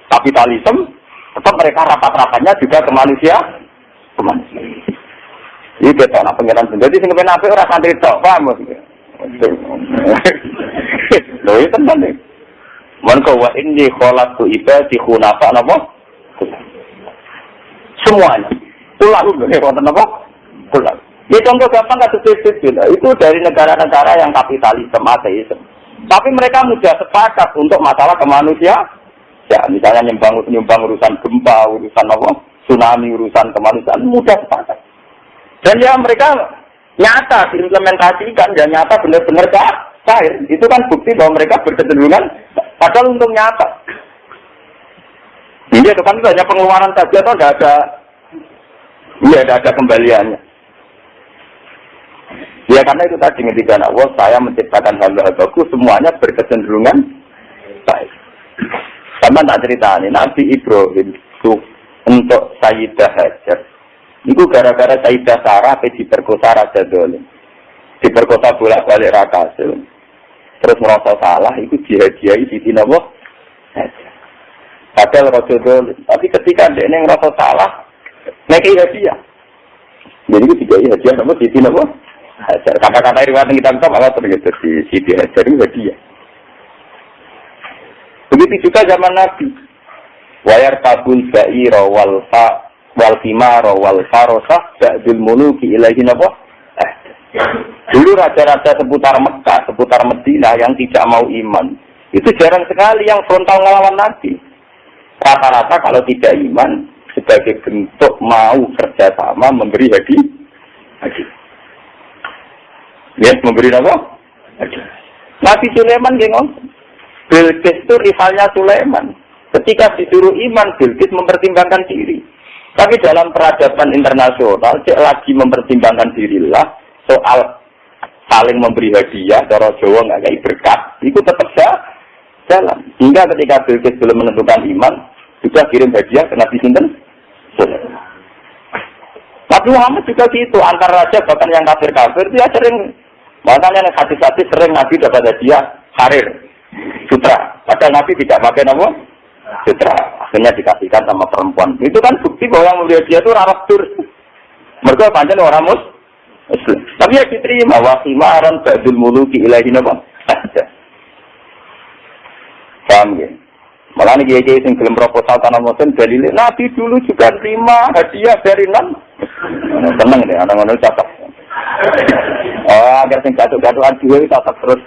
kapitalisme, tetap mereka rapat-rapatnya juga ke manusia. Ini kita nak pengiran sendiri, sing kepen apik ora santri tok, paham? Lho itu tenan nih. Maka wa inni khalaqtu ibadi hunafa napa? Semuanya. Ulang lho wonten napa? Ulang. Ini contoh gampang kasus itu dari negara-negara yang kapitalisme ateisme. Tapi mereka mudah sepakat untuk masalah kemanusiaan. Ya, misalnya nyumbang urusan gempa, urusan apa? Tsunami, urusan kemanusiaan mudah sepakat. Dan ya mereka nyata diimplementasikan dan nyata benar-benar cair. Itu kan bukti bahwa mereka berkecenderungan padahal untuk nyata. Iya, itu kan hanya pengeluaran saja atau tidak ada kembaliannya. Ya karena itu tadi ketika Allah saya menciptakan hamba-hambaku semuanya berkecenderungan baik. Sama tak cerita ini Nabi Ibrahim itu untuk Sayyidah Hajar. Itu gara-gara Sayyidah Sarah diperkosa Raja Dolim. Diperkosa bolak-balik Rakasil. Terus merasa salah itu dihadiahi Siti Nabi Hajar. Padahal Raja Dolim. Tapi ketika dia merasa salah naik hadiah. Jadi itu dihadiahi hadiah sama Siti Nabi Hajar. Kata-kata riwayat kita Allah ternyata di Siti Hajar itu hadiah. Begitu juga zaman Nabi. Wayar tabul ba'ira wal fimara wal farosah ba'dul muluki ilahi napa? Dulu raja-raja seputar Mekah, seputar Madinah yang tidak mau iman. Itu jarang sekali yang frontal ngelawan Nabi. Rata-rata kalau tidak iman sebagai bentuk mau kerjasama memberi hadiah. Yes, memberi apa? Nabi Sulaiman gengong. Bilqis itu rivalnya Sulaiman. Ketika disuruh iman, Bilqis mempertimbangkan diri. Tapi dalam peradaban internasional, dia lagi mempertimbangkan dirilah soal saling memberi hadiah, cara Jawa nggak kayak berkat. Itu tetap jalan. Hingga ketika Bilqis belum menentukan iman, juga kirim hadiah ke Nabi Sinten. Nabi Muhammad juga gitu, antar raja bahkan yang kafir-kafir dia sering Makanya hati-hati sering Nabi dapat hadiah harir, sutra. Padahal Nabi tidak pakai nama sutra. Akhirnya dikasihkan sama perempuan. Itu kan bukti bahwa yang mulia dia itu raraktur. Mereka pancen orang Muslim. Tapi ya diterima. Wasimaran ba'dul muluki ilahi nama. Paham ya? Malah ini kiai-kiai yang belum proposal tanah Muslim dalilnya Nabi dulu juga terima hadiah dari non. Seneng deh, orang-orang catat. Oh, agar sing gaduh-gaduhan dhewe catat terus.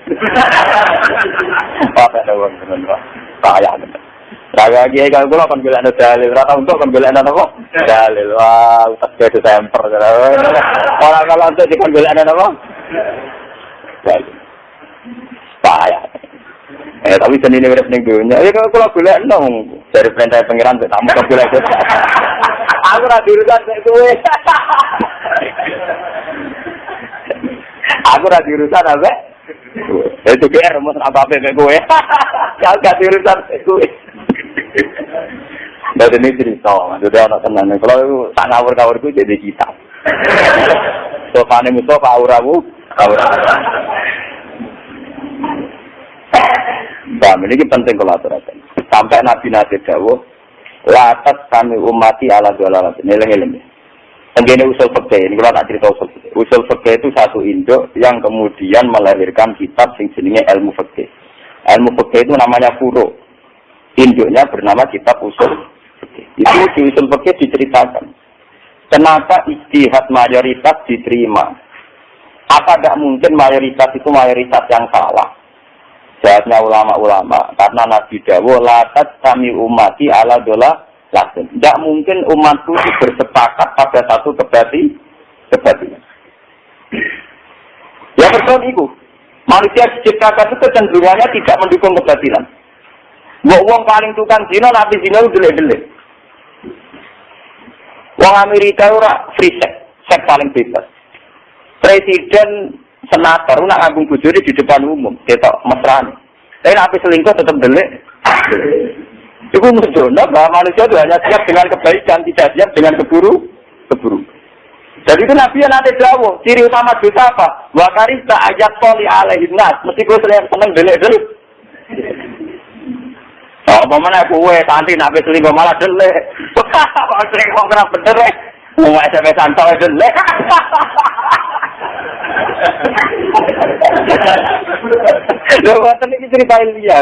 Apa ada wong tenan wae. Kaya tenan. Raga kiai kalau kula kon golek dalil, rata untuk kon golek apa? Dalil. Wah, utak gede temper. Ora kalau untuk dikon golek apa? Dalil. Kaya. Tapi seni ini berapa nih dunia? Ya kalau golek nong dari perintah pangeran ke tamu kalau golek. Aku rada urusan gue. Aku rada urusan apa? Itu kira rumus apa-apa ke gue. Kau gak urusan gue. Dan ini cerita, sudah anak tenang. Kalau tak ngawur-ngawur gue jadi kita. Sofane Mustafa auramu, auramu. Ini penting kalau aturakan. Sampai Nabi dawuh, latas kami umati ala dolalat. Ngeleng-ngeleng. Tenggene usul fikih, ini kalau tak cerita usul fikih. Usul fikih itu satu induk yang kemudian melahirkan kitab sing jenenge ilmu fikih. Ilmu fikih itu namanya furu. Induknya bernama kitab usul fikih. Itu di usul fikih diceritakan. Kenapa ijtihad mayoritas diterima? Apa tidak mungkin mayoritas itu mayoritas yang salah? Jawabnya ulama-ulama, karena Nabi dawuh latat kami umati ala dola latin. Tidak mungkin umatku bersepakat pada satu kebatilan. Ya betul itu. Manusia diciptakan itu kecenderungannya tidak mendukung kebatilan. Wong paling tukang zina, Nabi zina itu delek-delek. Wong Amerika ora free sex paling bebas. Presiden senator nak ngambung bojone di depan umum, ketok mesrane. Tapi nabi selingkuh tetap delik. Itu menunjukkan bahwa manusia itu hanya siap dengan kebaikan, tidak siap dengan keburu. Jadi itu Nabi yang nanti jawab, ciri utama dosa apa? Wa karista ayat soli alaihi nas, mesti gue seneng delik. Oh, pemana gue santi nabi selingkuh malah delik. Kok selingkuh kena bener ya? Mau SMS santai delik. Loh, waktu ini ceritain dia.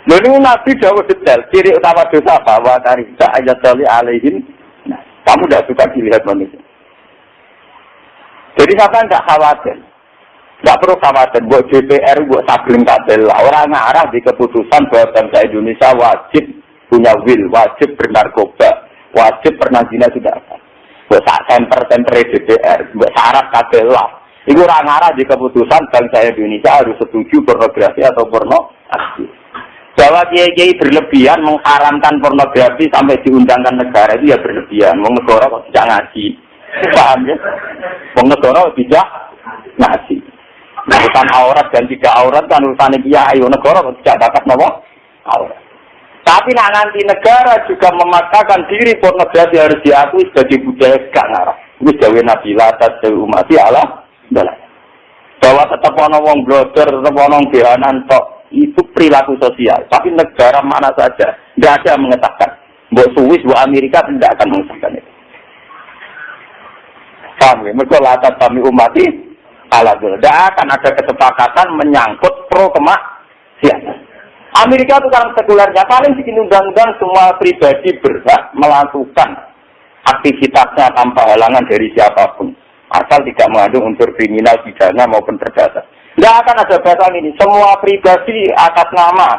Loh, ini Nabi jauh detail. Ciri utama dosa apa? Wa karisa ayat soli alaihim. Nah, kamu tidak suka dilihat manusia. Jadi siapa tidak khawatir? Tidak perlu khawatir. Buat DPR, buat sabling kabel. Orang ngarah di keputusan bahwa bangsa Indonesia wajib punya will, wajib bernarkoba, wajib pernah zina sudah apa. Buat semper DPR, buat syarat kabel lah. Itu orang ngarah di keputusan bangsa Indonesia harus setuju pornografi atau pornografi. Bahwa kiai-kiai berlebihan mengharamkan pornografi sampai diundangkan negara itu ya berlebihan. Wong negara kok tidak ngaji. Paham ya? Wong negara tidak ngaji. Urusan aurat dan tidak aurat kan urusan kiai. Wong negara kok tidak dapat nama aurat. Tapi nanti negara juga memaksakan diri pornografi harus diakui sebagai budaya gak ngarah. Itu jauh Nabi Latas, jauh umati Allah. Bahwa tetap ono wong blogger, tetap ono behanan tok. Itu perilaku sosial. Tapi negara mana saja tidak ada yang mengesahkan. Buat Swiss, buat Amerika tidak akan mengesahkan itu. Paham ya? Mereka latar kami umati ala dulu. Tidak akan ada kesepakatan menyangkut pro kemaksiatan. Amerika itu sekarang sekulernya paling bikin undang-undang semua pribadi berhak melakukan aktivitasnya tanpa halangan dari siapapun. Asal tidak mengandung unsur kriminal, pidana maupun perdata. Tidak akan ada batas ini. Semua pribadi atas nama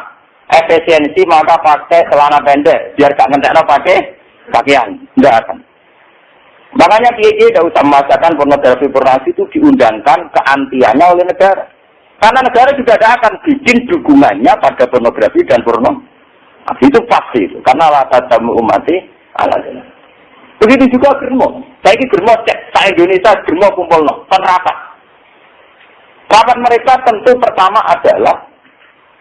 efisiensi maka pakai celana pendek. Biar gak ngentekno pakai pakaian. Tidak akan. Makanya kiai-kiai tidak usah memaksakan pornografi itu diundangkan keantiannya oleh negara. Karena negara juga tidak akan bikin dukungannya pada pornografi dan porno. Itu pasti itu. Karena latar tamu umati ala. Begitu juga germo. Saya ini germo cek. Saya Indonesia germo kumpul no. Rapat. Rapat mereka tentu pertama adalah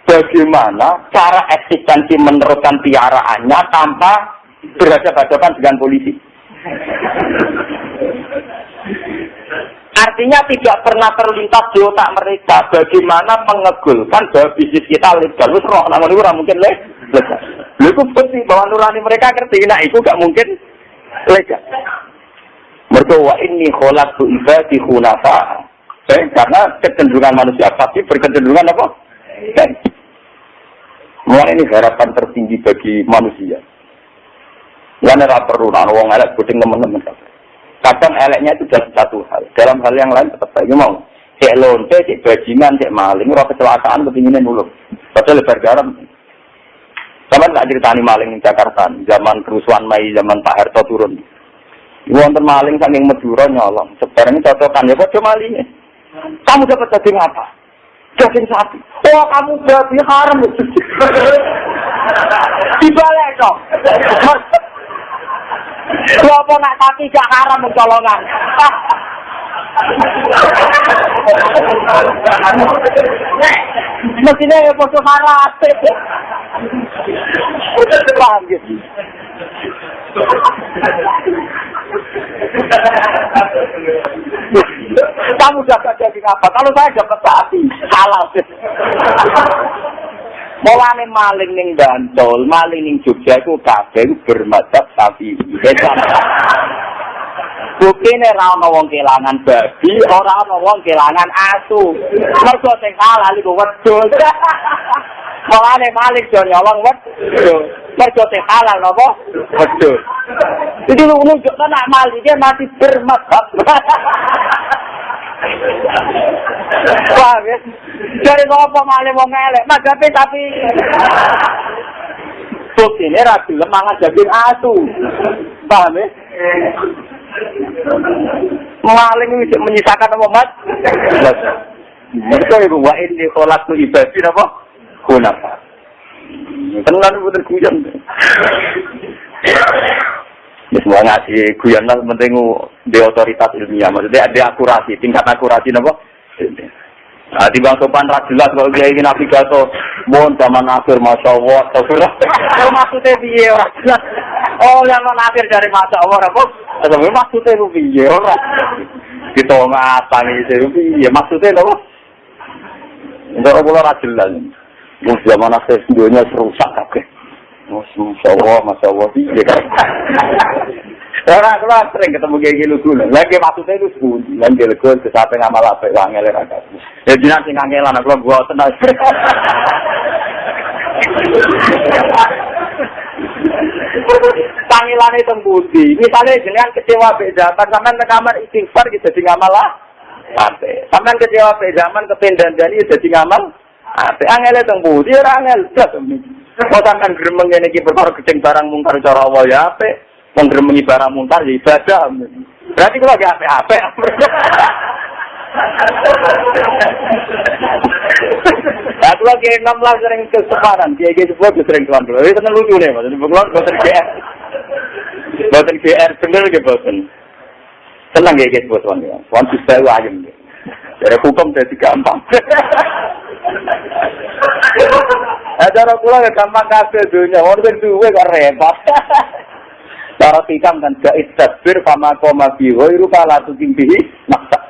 bagaimana cara eksistensi meneruskan piaraannya tanpa berhadapan-hadapan dengan polisi. Artinya tidak pernah terlintas di otak mereka bagaimana mengegulkan bahwa bisnis kita legal. Wis roh nang ngono ora mungkin legal. Lha iku bukti bahwa nurani mereka ngerti nek iku gak mungkin legal. Mergo wa inni khalaqtu ibadi hunafa. Karena kecenderungan manusia pasti berkecenderungan apa? Mulai ini harapan tertinggi bagi manusia. Lan ora perlu ana wong elek kucing teman-teman. Kadang eleknya itu dalam satu hal. Dalam hal yang lain tetap saja mau. Cek lonte, cek bajingan, cek maling, roh kecelakaan kepinginnya nulung. Padahal lebar garam. Sama nggak ceritani maling di Jakarta. Zaman kerusuhan Mei, zaman Pak Harto turun. Wonten maling saking Madura nyolong. Sekarang ini cocokan ya kok malingnya. Kamu dapat daging apa? Daging sapi. Oh kamu berarti haram. Dibalik dong. Kenapa nak sapi gak haram mencolongan? Mestinya ya foto haram. Paham gitu. Kamu dapat daging apa? Kalau saya dapat sapi, halal. Mulane maling ning Bantul, maling ning Jogja iku kabeh bermadzhab Syafi'i. Buktine ra ono wong kelangan babi, ora ono wong kelangan asu. Mergo sing halal iku wedhus. Mulane maling yo nyolong wedhus. Mergo sing halal napa? Wedhus. Jadi lu nunjukkan nak maling dia masih bermadzhab. Wah, ya. Dari apa maling wong elek, madhabe tapi bukti ini ra gelem mangan daging asu. Paham ya? Maling iki menyisakan apa, Mas? Mereka iku wa inni khalaqtu ibadi apa? Hunafa. Tenan mboten guyon. Semua ngasih guyon lah penting di otoritas ilmiah, maksudnya ada akurasi, tingkat akurasi apa? Nah, di bang sopan rajulat kalau dia ingin navigator, mohon zaman akhir masya Allah, maksudnya biye rajulat. Oh, yang akhir dari masya Allah, apa? Maksudnya biye orang. Kita ngatang itu biye, maksudnya apa? Untuk Allah rajulat. Zaman akhir dunia serusak kabeh. Masya Allah, biye kan? Orang keluar sering ketemu kayak gitu dulu. Lagi maksudnya itu sebuti. Lagi legon sesuatu ngamal apa yang ngeler agak. Ya jinak sing ngelan aku gua tenang. Panggilan itu budi. Misalnya jenengan kecewa be zaman sampean ke kamar istighfar gitu jadi ngamal ape. Sampean kecewa be zaman kependandani jadi ngamal ape. Angel itu budi ora angel. Kok sampean gremeng ngene iki perkara geceng barang mungkar cara Allah ya ape. Menggeremengi barang mungkar ya ibadah. Berarti kalau lagi apa-apa. Aku lagi 16 sering keseparan. Dia sebuah sering tuan dulu. Itu kan lucu nih, mas. Boten GR. Boten GR bener ke boten. Senang ya sebuah tuan ya. Tuan bisa ayam. Dari hukum jadi gampang. Cara kula gampang kabeh dunya. Wong duwe kok repot. Cara tikam kan gais tadbir fama koma biho iru kala tutimbihi maksa.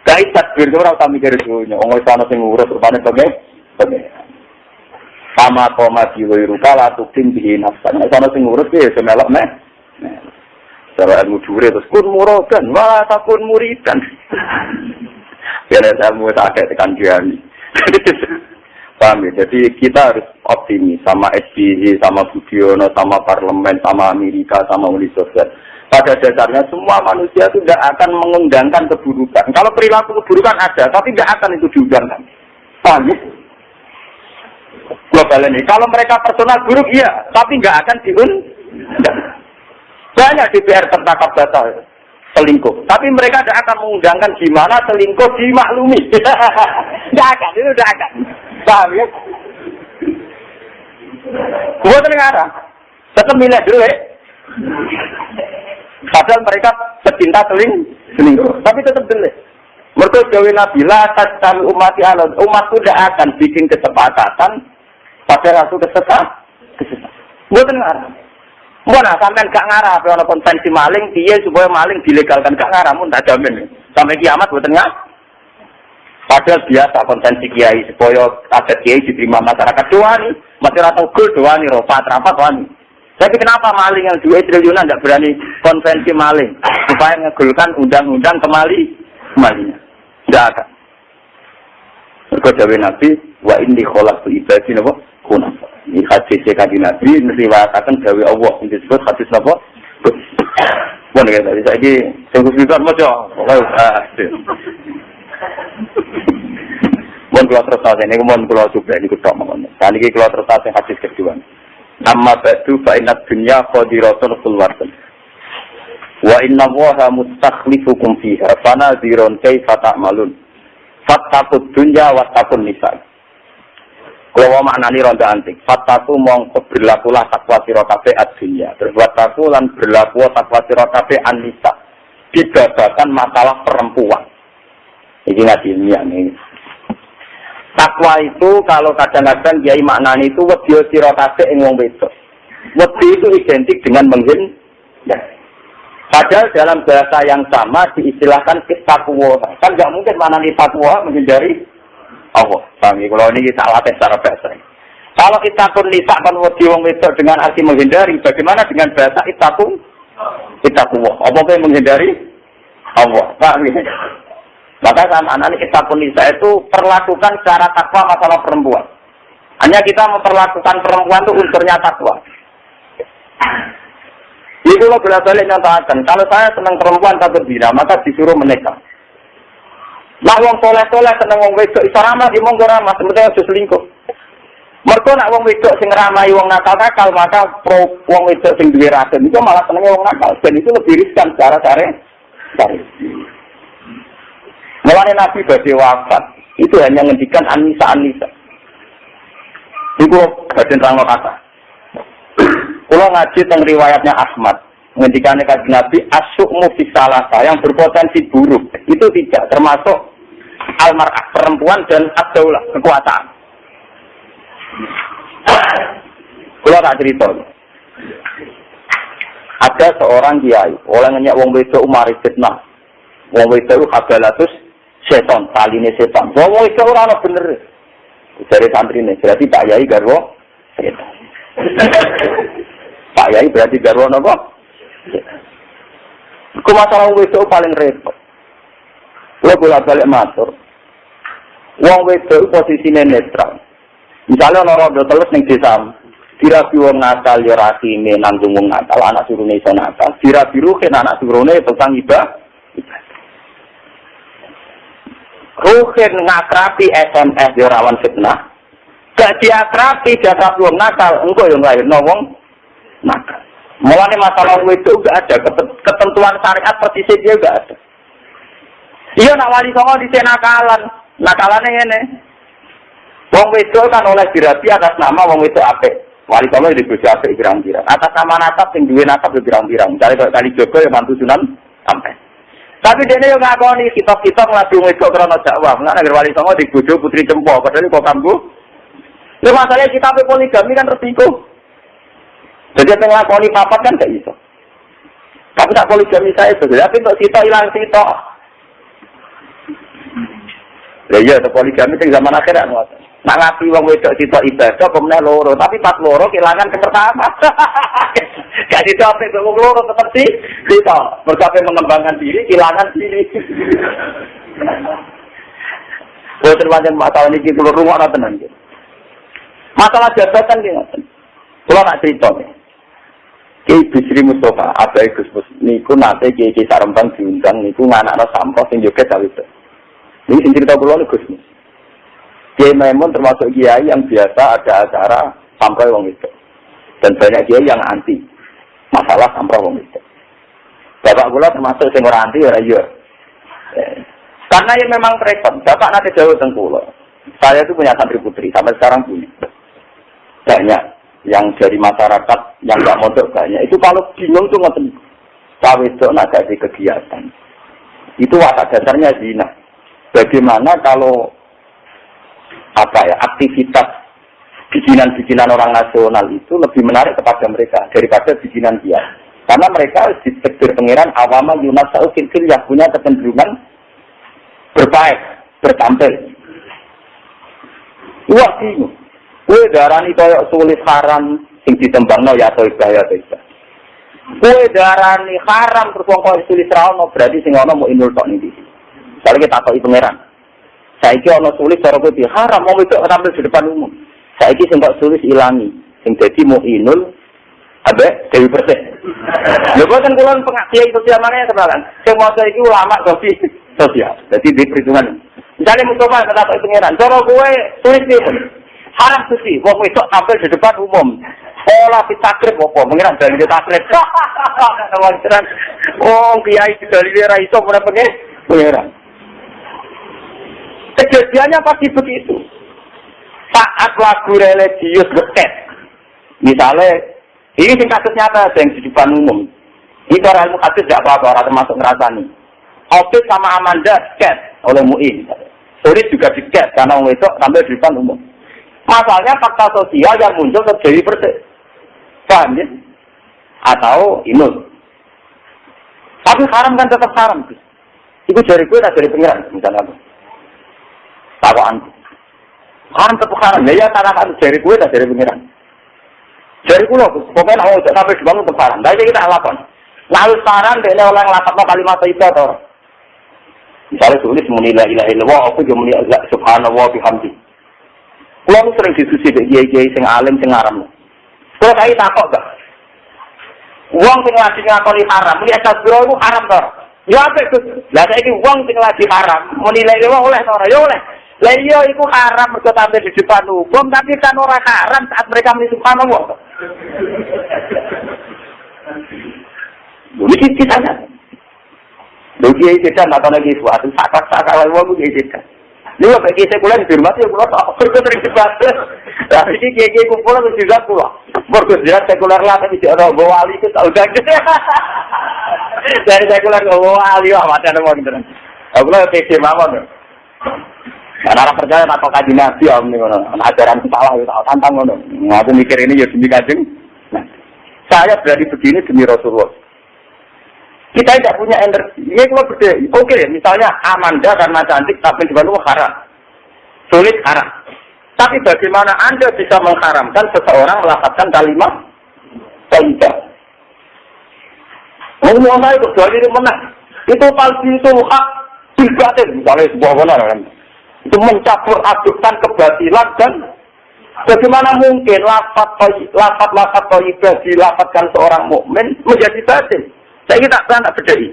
Gais tadbir itu ora mikir dunya. Wong wis ana sing ngurus rupane bae. Fama koma biho iru kala tutimbihi maksa. Nek ana sing ngurus ya semelok meh. Cara ilmu dure terus kun muradan, wala takun muridan. Biar ilmu tak tekan diani. Paham ya? Jadi kita harus optimis sama SBY, sama Budiono, sama parlemen, sama Amerika, sama Uni Soviet. Pada dasarnya semua manusia itu tidak akan mengundangkan keburukan. Kalau perilaku keburukan ada, tapi tidak akan itu diundangkan. Paham ya? Global ini. Kalau mereka personal buruk, iya, tapi tidak akan diundang. Banyak DPR tertangkap batal selingkuh. Tapi mereka tidak akan mengundangkan gimana selingkuh dimaklumi. Tidak akan, itu tidak akan. Paham ya? Buat negara, tetap milih dulu ya. Padahal mereka pecinta selingkuh, tapi tetap dulu. Mereka jauhi Nabi, la tasami umati alad. Umat itu tidak akan bikin kesepakatan pada ratu kesesatan. Buat negara. Mana sampean gak ngarah ana konvensi maling piye supaya maling dilegalkan gak ngarah mun tak jamin. Sampai kiamat mboten ya. Padahal biasa konvensi kiai supaya adat kiai diterima masyarakat doani, masyarakat gol doani rapat wani. Tapi kenapa maling yang 2 triliunan tidak berani konvensi maling supaya ngegulkan undang-undang kemalingan? Tidak ada. Berkata Nabi, wa inni khalaqtu ibadi napa kunaf. Ini hadis kanjeng Nabi meriwayatkan dawuh Allah yang disebut hadis napa? Mun kata saiki sungguh libat maca. Mun kula terus ini mun kula coba niku tok mawon. Saat iki kula terus hadis kedua. Amma ba'du fa inna dunya qadiratun khulwatun. Wa inna Allaha mustakhlifukum fiha fanadhirun kaifa ta'malun. Fattaqud dunya wattaqun nisa. Kalau maknani ronda antik, fattaqu mongko berlakulah takwa sira kabeh ad-dunya. Terus wattaqu lan berlaku takwa sira kabeh an-nisa. Dibabakan masalah perempuan. Iki ngaji ilmiah nih. Takwa itu kalau kadang-kadang kiai maknani itu wedi sira kabeh ing wong wedok. Wedi itu identik dengan menghindari. Padahal dalam bahasa yang sama diistilahkan takwa. Kan enggak mungkin maknani takwa menghindari Allah. Kami kalau ini kita latih secara bahasa. Kalau kita pun nisa kan wedi wong wedok dengan arti menghindari, bagaimana dengan bahasa takwa? Apa yang menghindari Allah? Paham ya? Maka sama anak kita pun nisa itu perlakukan secara takwa masalah perempuan. Hanya kita memperlakukan perempuan itu unsurnya takwa. Ini kalau bolak-balik nyatakan, kalau saya senang perempuan tak berzina, maka disuruh menikah. Nak wong soleh-soleh seneng wong wedok iso ramah di monggo ramah, sebenarnya harus selingkuh. Mergo nak wong wedok sing ngramai wong nakal-nakal, maka wong wedok sing duwe racun itu malah senenge wong nakal. Dan itu lebih riskan secara syar'i. Mulane Nabi badhe wafat, itu hanya ngendikan An-Nisa. Iku badhe terangno kata. Kula ngaji teng riwayatnya Ahmad, ngendikane kanjeng Nabi asyukmu fi salasa yang berpotensi buruk. Itu tidak termasuk al-mar'ah perempuan dan ad-daulah kekuasaan. Kula tak cerita. Ada seorang kiai, oleh ngenyak wong wedok umari fitnah. Wong wedok kabalatus setan, taline setan. Wong wedok ora ono bener. Dari santrine, berarti Pak Yai garwa setan. Pak Yai berarti garwa napa? Iku masalah wong wedok paling repot. Lha bolak-balik matur. Wong wedok posisine netral. Misalnya ana rondo telus ning desa, dirabi wong nakal ya rasine nanggung wong nakal, anak surune iso nakal, dirabi ruhen anak surune tukang ibadah. Ruhen ngakrapi SMS ya rawan fitnah. Gak diakrapi diakrapi wong nakal, engko yo nglairno wong nakal. Mulane masalah itu enggak ada, ketentuan syariat persis dia enggak ada. Iya nak wali songo di nakalan, nakalane ngene. Wong wedok kan oleh dirabi atas nama wong wedok apik. Wali songo dibojo apik pirang-pirang. Atas nama nasab sing duwe nasab pirang-pirang. Misale kok kali Jogo ya mantu Sunan sampai. Tapi dene yo ngakoni kitab-kitab ngadu wedok krana dakwah. Nek negeri wali songo dibojo putri Cempo, padahal kok kambu. Lha masalahnya kitab poligami kan resiko. Jadi apa ngelakoni papat kan gak bisa. Tapi tak poligami saya betul. Tapi untuk sitok hilang sitok. Ya iya, poligami itu zaman akhir kan. Nak ngapi wong wedok sitok ibadah, pemenang loro. Tapi pas loro kehilangan ke pertama. Gak sitok apa itu wong loro tetap sih. Sitok. Bercapai mengembangkan diri, kehilangan diri. Kalau terbanyak masalah ini kita rumah atau tenang. Masalah jabatan gimana? Kalau nak cerita nih. Kiai Bisri Mustafa, Abai Gus Mus, niku nate Kiai Sarembang diundang niku nganakno sampah sing joget cawe itu. Ini sing cerita kula niku Gus Mus. Kiai Maimun termasuk kiai yang biasa ada acara sampai wong itu. Dan banyak kiai yang anti masalah sampai wong itu. Bapak kula termasuk sing ora anti ora iya. Karena ya memang repot. Bapak nanti jauh teng kula. Saya itu punya santri putri sampai sekarang punya. Banyak yang dari masyarakat yang nggak mondok banyak itu kalau bingung tuh ngoten cawe itu nak ada kegiatan itu watak dasarnya zina. Bagaimana kalau aktivitas bikinan-bikinan orang nasional itu lebih menarik kepada mereka daripada bikinan dia. Karena mereka ditekdir pengiran awama yunasau fil yang punya kecenderungan berbaik, bertampil. Wah bingung. Kue darani koyok sulit haram sing ditembangno ya atau ibadah ya. Kue darani haram terus wong koyo sulit rawono berarti sing ana mau inul tok niki. Misalnya kita takoki pangeran. Saiki ana sulit cara kowe haram mau itu tampil di depan umum. Saiki sing kok sulit ilangi. Sing dadi mau inul abe Dewi Persik. Lho kok kan kula pengajian sosial maneh kenalan. Sing maca iki ulama kopi sosial. Dadi di perhitungan. Misalnya Mustafa kata pangeran, cara kowe sulit iki haram suci, wong wedok tampil di depan umum. Olah ditakrib apa? Mengira dalile takrib. Wajaran. Oh, kiai dalile ra iso ora pengen. Kejadiannya pasti begitu. Saat lagu religius betet. Misalnya, ini sing kasus nyata yang di depan umum. Ini orang ilmu kasus tidak apa-apa, orang termasuk ngerasani. Opis sama Amanda diket oleh MUI. Sulit juga diket karena orang itu tampil di depan umum. Masalahnya fakta sosial yang muncul terjadi Persik. Paham ya? Atau inul. Tapi haram kan tetap haram. Itu dari gue, dari pengiran. Misalnya apa? Takwaan. Haram tetap haram. Ya katakan dari gue, dari pengiran. Dari gue loh, pokoknya mau sampai dibangun tetap haram. Tapi kita lakukan. Lalu saran, dia oleh ngelakatnya kalimat itu atau misalnya tulis muni la ilaha illallah, aku juga muni subhanallah bihamdi. Kalau sering diskusi dengan kiai-kiai sing alim sing aram. Kalau kaya takut gak? Uang sing lagi ngakoni haram, muni astagfirullah itu haram toh. Ya apa itu? Lah saiki uang sing lagi haram, muni la ilaha oleh toh, ya oleh. Lah iya itu haram mergo tampil di depan hukum, tapi kan ora haram saat mereka muni subhanallah. Lho iki ditanya. Lho kiai setan atau lagi suatu sakak-sakak wae wong kiai setan. Lha bagi sekuler dihormati ya kula tak perlu sering debat. Lah iki kiai kumpul terus juga kula. Mergo jelas sekuler lah tapi ora wali itu tak udah. Dari sekuler wali amatan wong tenan. Aku lho PC mawon. Karena orang percaya tak kaji nabi om nih ngono. Ajaran salah itu tak tantang ngono. Aku mikir ini ya demi Kanjeng. Nah, saya berani begini demi Rasulullah. Kita tidak punya energi. Ini kalau beda. Oke, misalnya Amanda karena cantik tapi di Bandung haram. Sulit haram. Tapi bagaimana Anda bisa mengharamkan seseorang melafazkan kalimat thayyibah? Ngomong saya itu jual diri menang. Itu palsu itu hak batin. Misalnya sebuah benar. Itu mencampur adukkan kebatilan dan bagaimana mungkin lafaz thayyibah dilafazkan seorang mukmin menjadi batin? Saya kita tak bedai.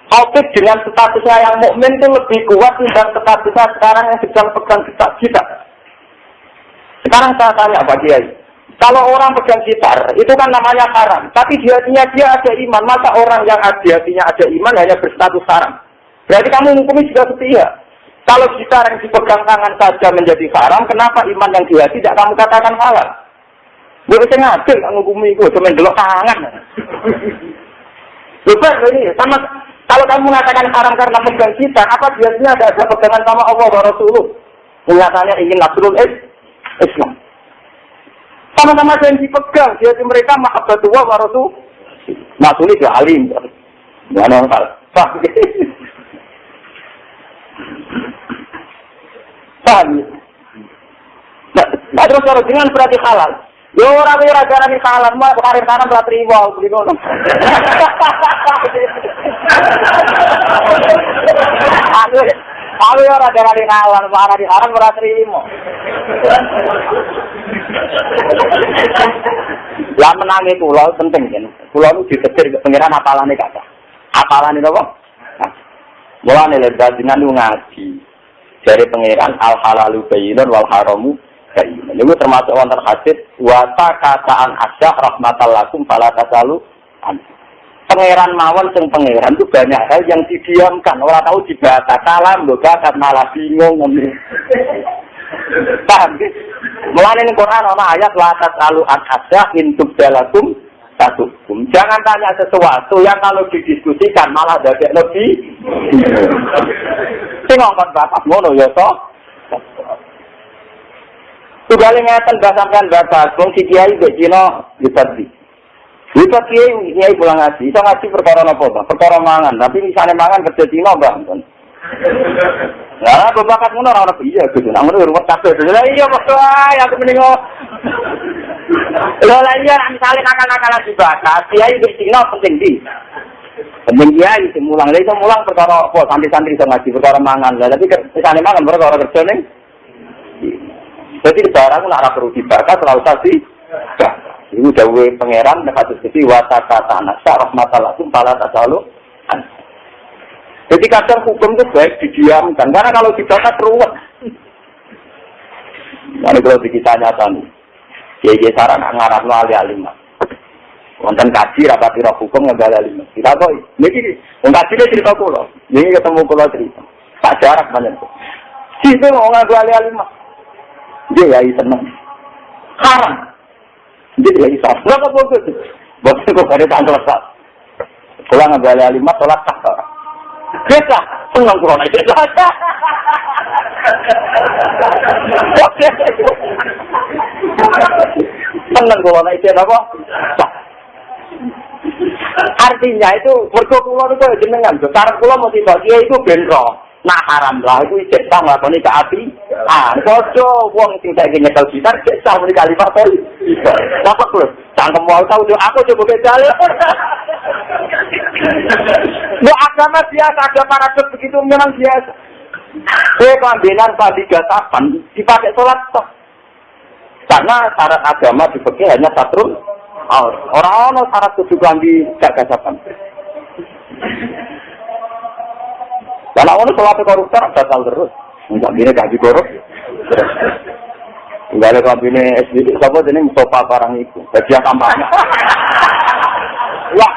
Opik dengan statusnya yang mukmin itu lebih kuat dibanding statusnya sekarang yang sedang pegang gitar. Sekarang saya tanya Pak Kiai, kalau orang pegang gitar itu kan namanya haram, tapi di hatinya dia ada iman. Masa orang yang di hatinya ada iman hanya berstatus haram? Berarti kamu menghukumi juga setia. Kalau gitar yang dipegang tangan saja menjadi haram, kenapa iman yang di hati tidak kamu katakan halal? Gue bisa ngadil menghukumi itu, cuma delok tangan. Lepas ini, sama kalau kamu mengatakan haram karena pegang gitar, apa biasanya ada pegangan sama Allah wa Rasulullah? Menyatakannya ingin nasrul Islam. Sama-sama yang dipegang, jadi mereka mahabbatullah wa Rasul. Nasrul itu alim. Mana salah? Paham? Nah, terus kalau dengan berarti halal. Yo ora garani halal, mau karir kanan ora trimo beli ngono. Aku ora garani halal, ora di haram ora trimo. Lah menangi kula penting kan. Kula nu ditetir pengiran apalane kata. Apalane napa? Mulane lek jenengan ngaji. Dari pengiran al halalu bayyinun wal haramu bayyinun. Niku termasuk wonten hadis wa takataan asyah rahmatal lakum fala tasalu. Pangeran mawon sing pangeran itu banyak hal yang didiamkan, ora tahu dibaca kalam lho bakat malah bingung ngene. Paham nggih? Mulane ning Quran ana ayat la tasalu an asyah in tubdalakum tatukum. Jangan tanya sesuatu yang kalau didiskusikan malah dadek lebih. Sing ngomong bapak ngono ya to. Tugale ngeten bahasan batas wong si kiai mbek Cina dipati. Lipat kiai pulang ngaji, iso ngaji perkara napa, Bang? Perkara mangan, tapi misalnya mangan kerja Cina, Bang. Lah, bakat ngono ora ono iya gitu. Nang ngono ruwet kabeh. Lah iya kok ae aku mending. Lah iya misale nakal-nakalan dibatas, kiai mbek Cina penting di. Penting kiai sing mulang, lha iso mulang perkara apa santri-santri iso ngaji perkara mangan. Lah tapi misalnya mangan perkara kerja ning. Jadi barang nak perlu dibakas ora usah di. Ibu dawe pangeran kados gede wasata tanah rahmatallahi pala tasalu. Jadi kadang hukum itu baik didiamkan karena kalau dibakas ruwet. Lalu kalau kita nyatani, kiai saran ngarapno ali-alim. Wonten kaji rapati hukum nggak alim. Kita kok niki wong kaji cerita kula. Niki ketemu kula cerita. Tak jarak banyak. Situ mau ngaku ali-alim. Dia ya seneng. Haram. Jadi lagi sah. Nggak apa-apa. Bos kok ada tanggal sah. Pulang ngambil alimat, sholat sah. Biasa, senang corona itu. Senang corona itu apa? Sah. Artinya itu mergo kula niku jenengan. Sarep kula motivasi itu benro. Nah haram lah itu cek sah nglakoni keapi. Padha wong sing saiki nyekel gitar cek sah muni kalimat to. Apa kuwi? Cangkem wae tau aku coba kecale. Lu agama biasa, ada paradoks begitu memang biasa. Keambilan tadi gatapan dipakai sholat toh. Karena syarat agama di fikih hanya satrul orang-orang syarat kudu kambi gak gasapan. Kalau orang sholat koruptor batal terus. Enggak gini gak dikorup. Enggak ada kabine SBY, siapa jenis Mustafa barang itu. Bagian kampanye. Wah,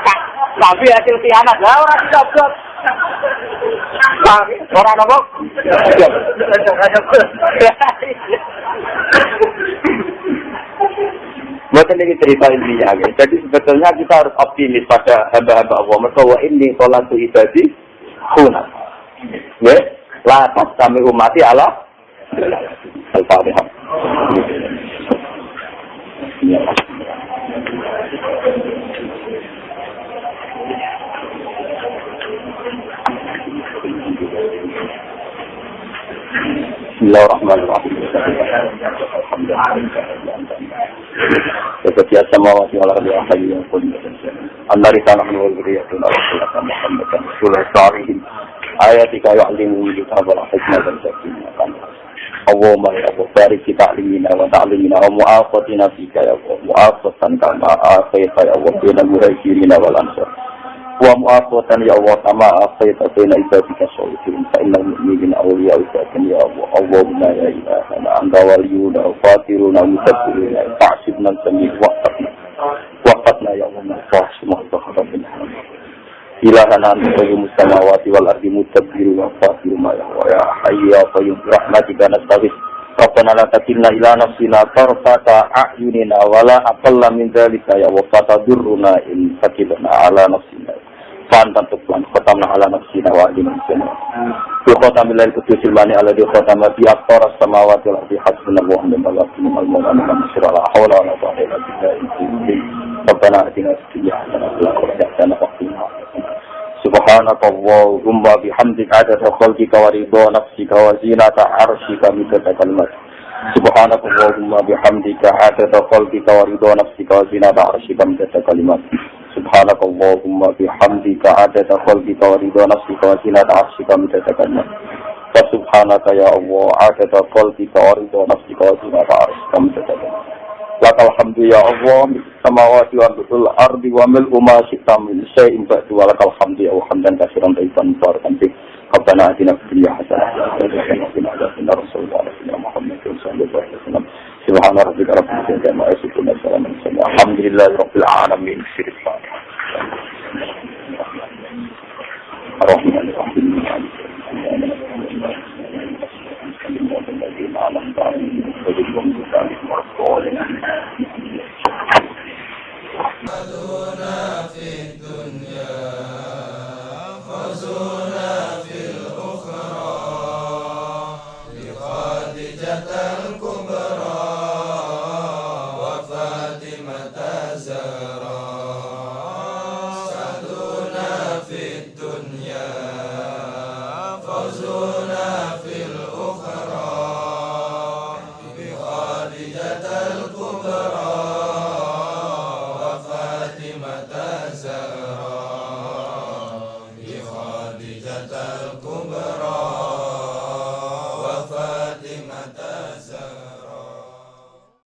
tapi hasil khianat. Lah, orang tidak. Orang apa? Bukan ini cerita intinya. Jadi sebetulnya kita harus optimis pada hamba-hamba Allah. Mereka ini sholatu ibadi khunat. Ya, la kami umati Allah. Al-Fatihah. Bismillahirrahmanirrahim. Setiap samawati wal ardi ahli yang pun Allah tanah wal zuriyatun Rasulullah Muhammad sallallahu alaihi ayatika ya'limu kitab wal hikmah wal hikmah. Allahumma ya Allah barik kita alimina wa ta'limina wa mu'afatina fika ya Allah mu'afatan kama afaita ya Allah bina muhajirina wal ansar wa mu'afatan ya Allah kama afaita bina ibadika sholihin fa innal mu'minina awliya usatin ya Allah Allahumma ya ilahana anta waliyuna wa fatiruna mutabbiruna fa'asibna sami waqatna ya Allah fa'asibna rabbil alamin ilahana anta mustamawati wal ardi mutabbiru wa fafiru ma ya hayyu ya qayyum rahmatika nastaghith rabbana la takilna ila nafsina tarfata a'yunina wa la aqalla min dhalika ya wa fatadurruna in fakilna ala nafsina fantan tukman khatamna ala nafsina wa alimin sunna bi khatamil lail qudusil mani ala di khatama bi aqtar as-samawati wal ardi hasbunallahu wa ni'mal wakeel al-mawlana la hawla wa la quwwata illa billah rabbana atina fid dunya hasanatan wa qina adhaban nar Subhanakallahumma bihamdika adada khalqika wa ridha nafsika wa zinata 'arsyika midada kalimat. Subhanakallahumma bihamdika adada khalqika wa ridha nafsika wa zinata 'arsyika midada kalimat. Subhanakallahumma bihamdika adada khalqika wa ridha nafsika wa zinata 'arsyika midada kalimat. Subhanaka ya Allah adada khalqika wa ridha nafsika wa zinata 'arsyika midada kalimat. Lakal hamdu ya Allah samawati wal ardi wa mil'u ma syi'ta min syai'in ba'du wa lakal hamdu ya hamdan katsiran tayyiban mubarakan fi rabbana atina fid dunya hasanah wa qina adzaban rasulullah Muhammad sallallahu alaihi wasallam subhana rabbika rabbil izzati amma yasifun wa salamun alhamdulillahi rabbil alamin Ar-Rahmanir Rahim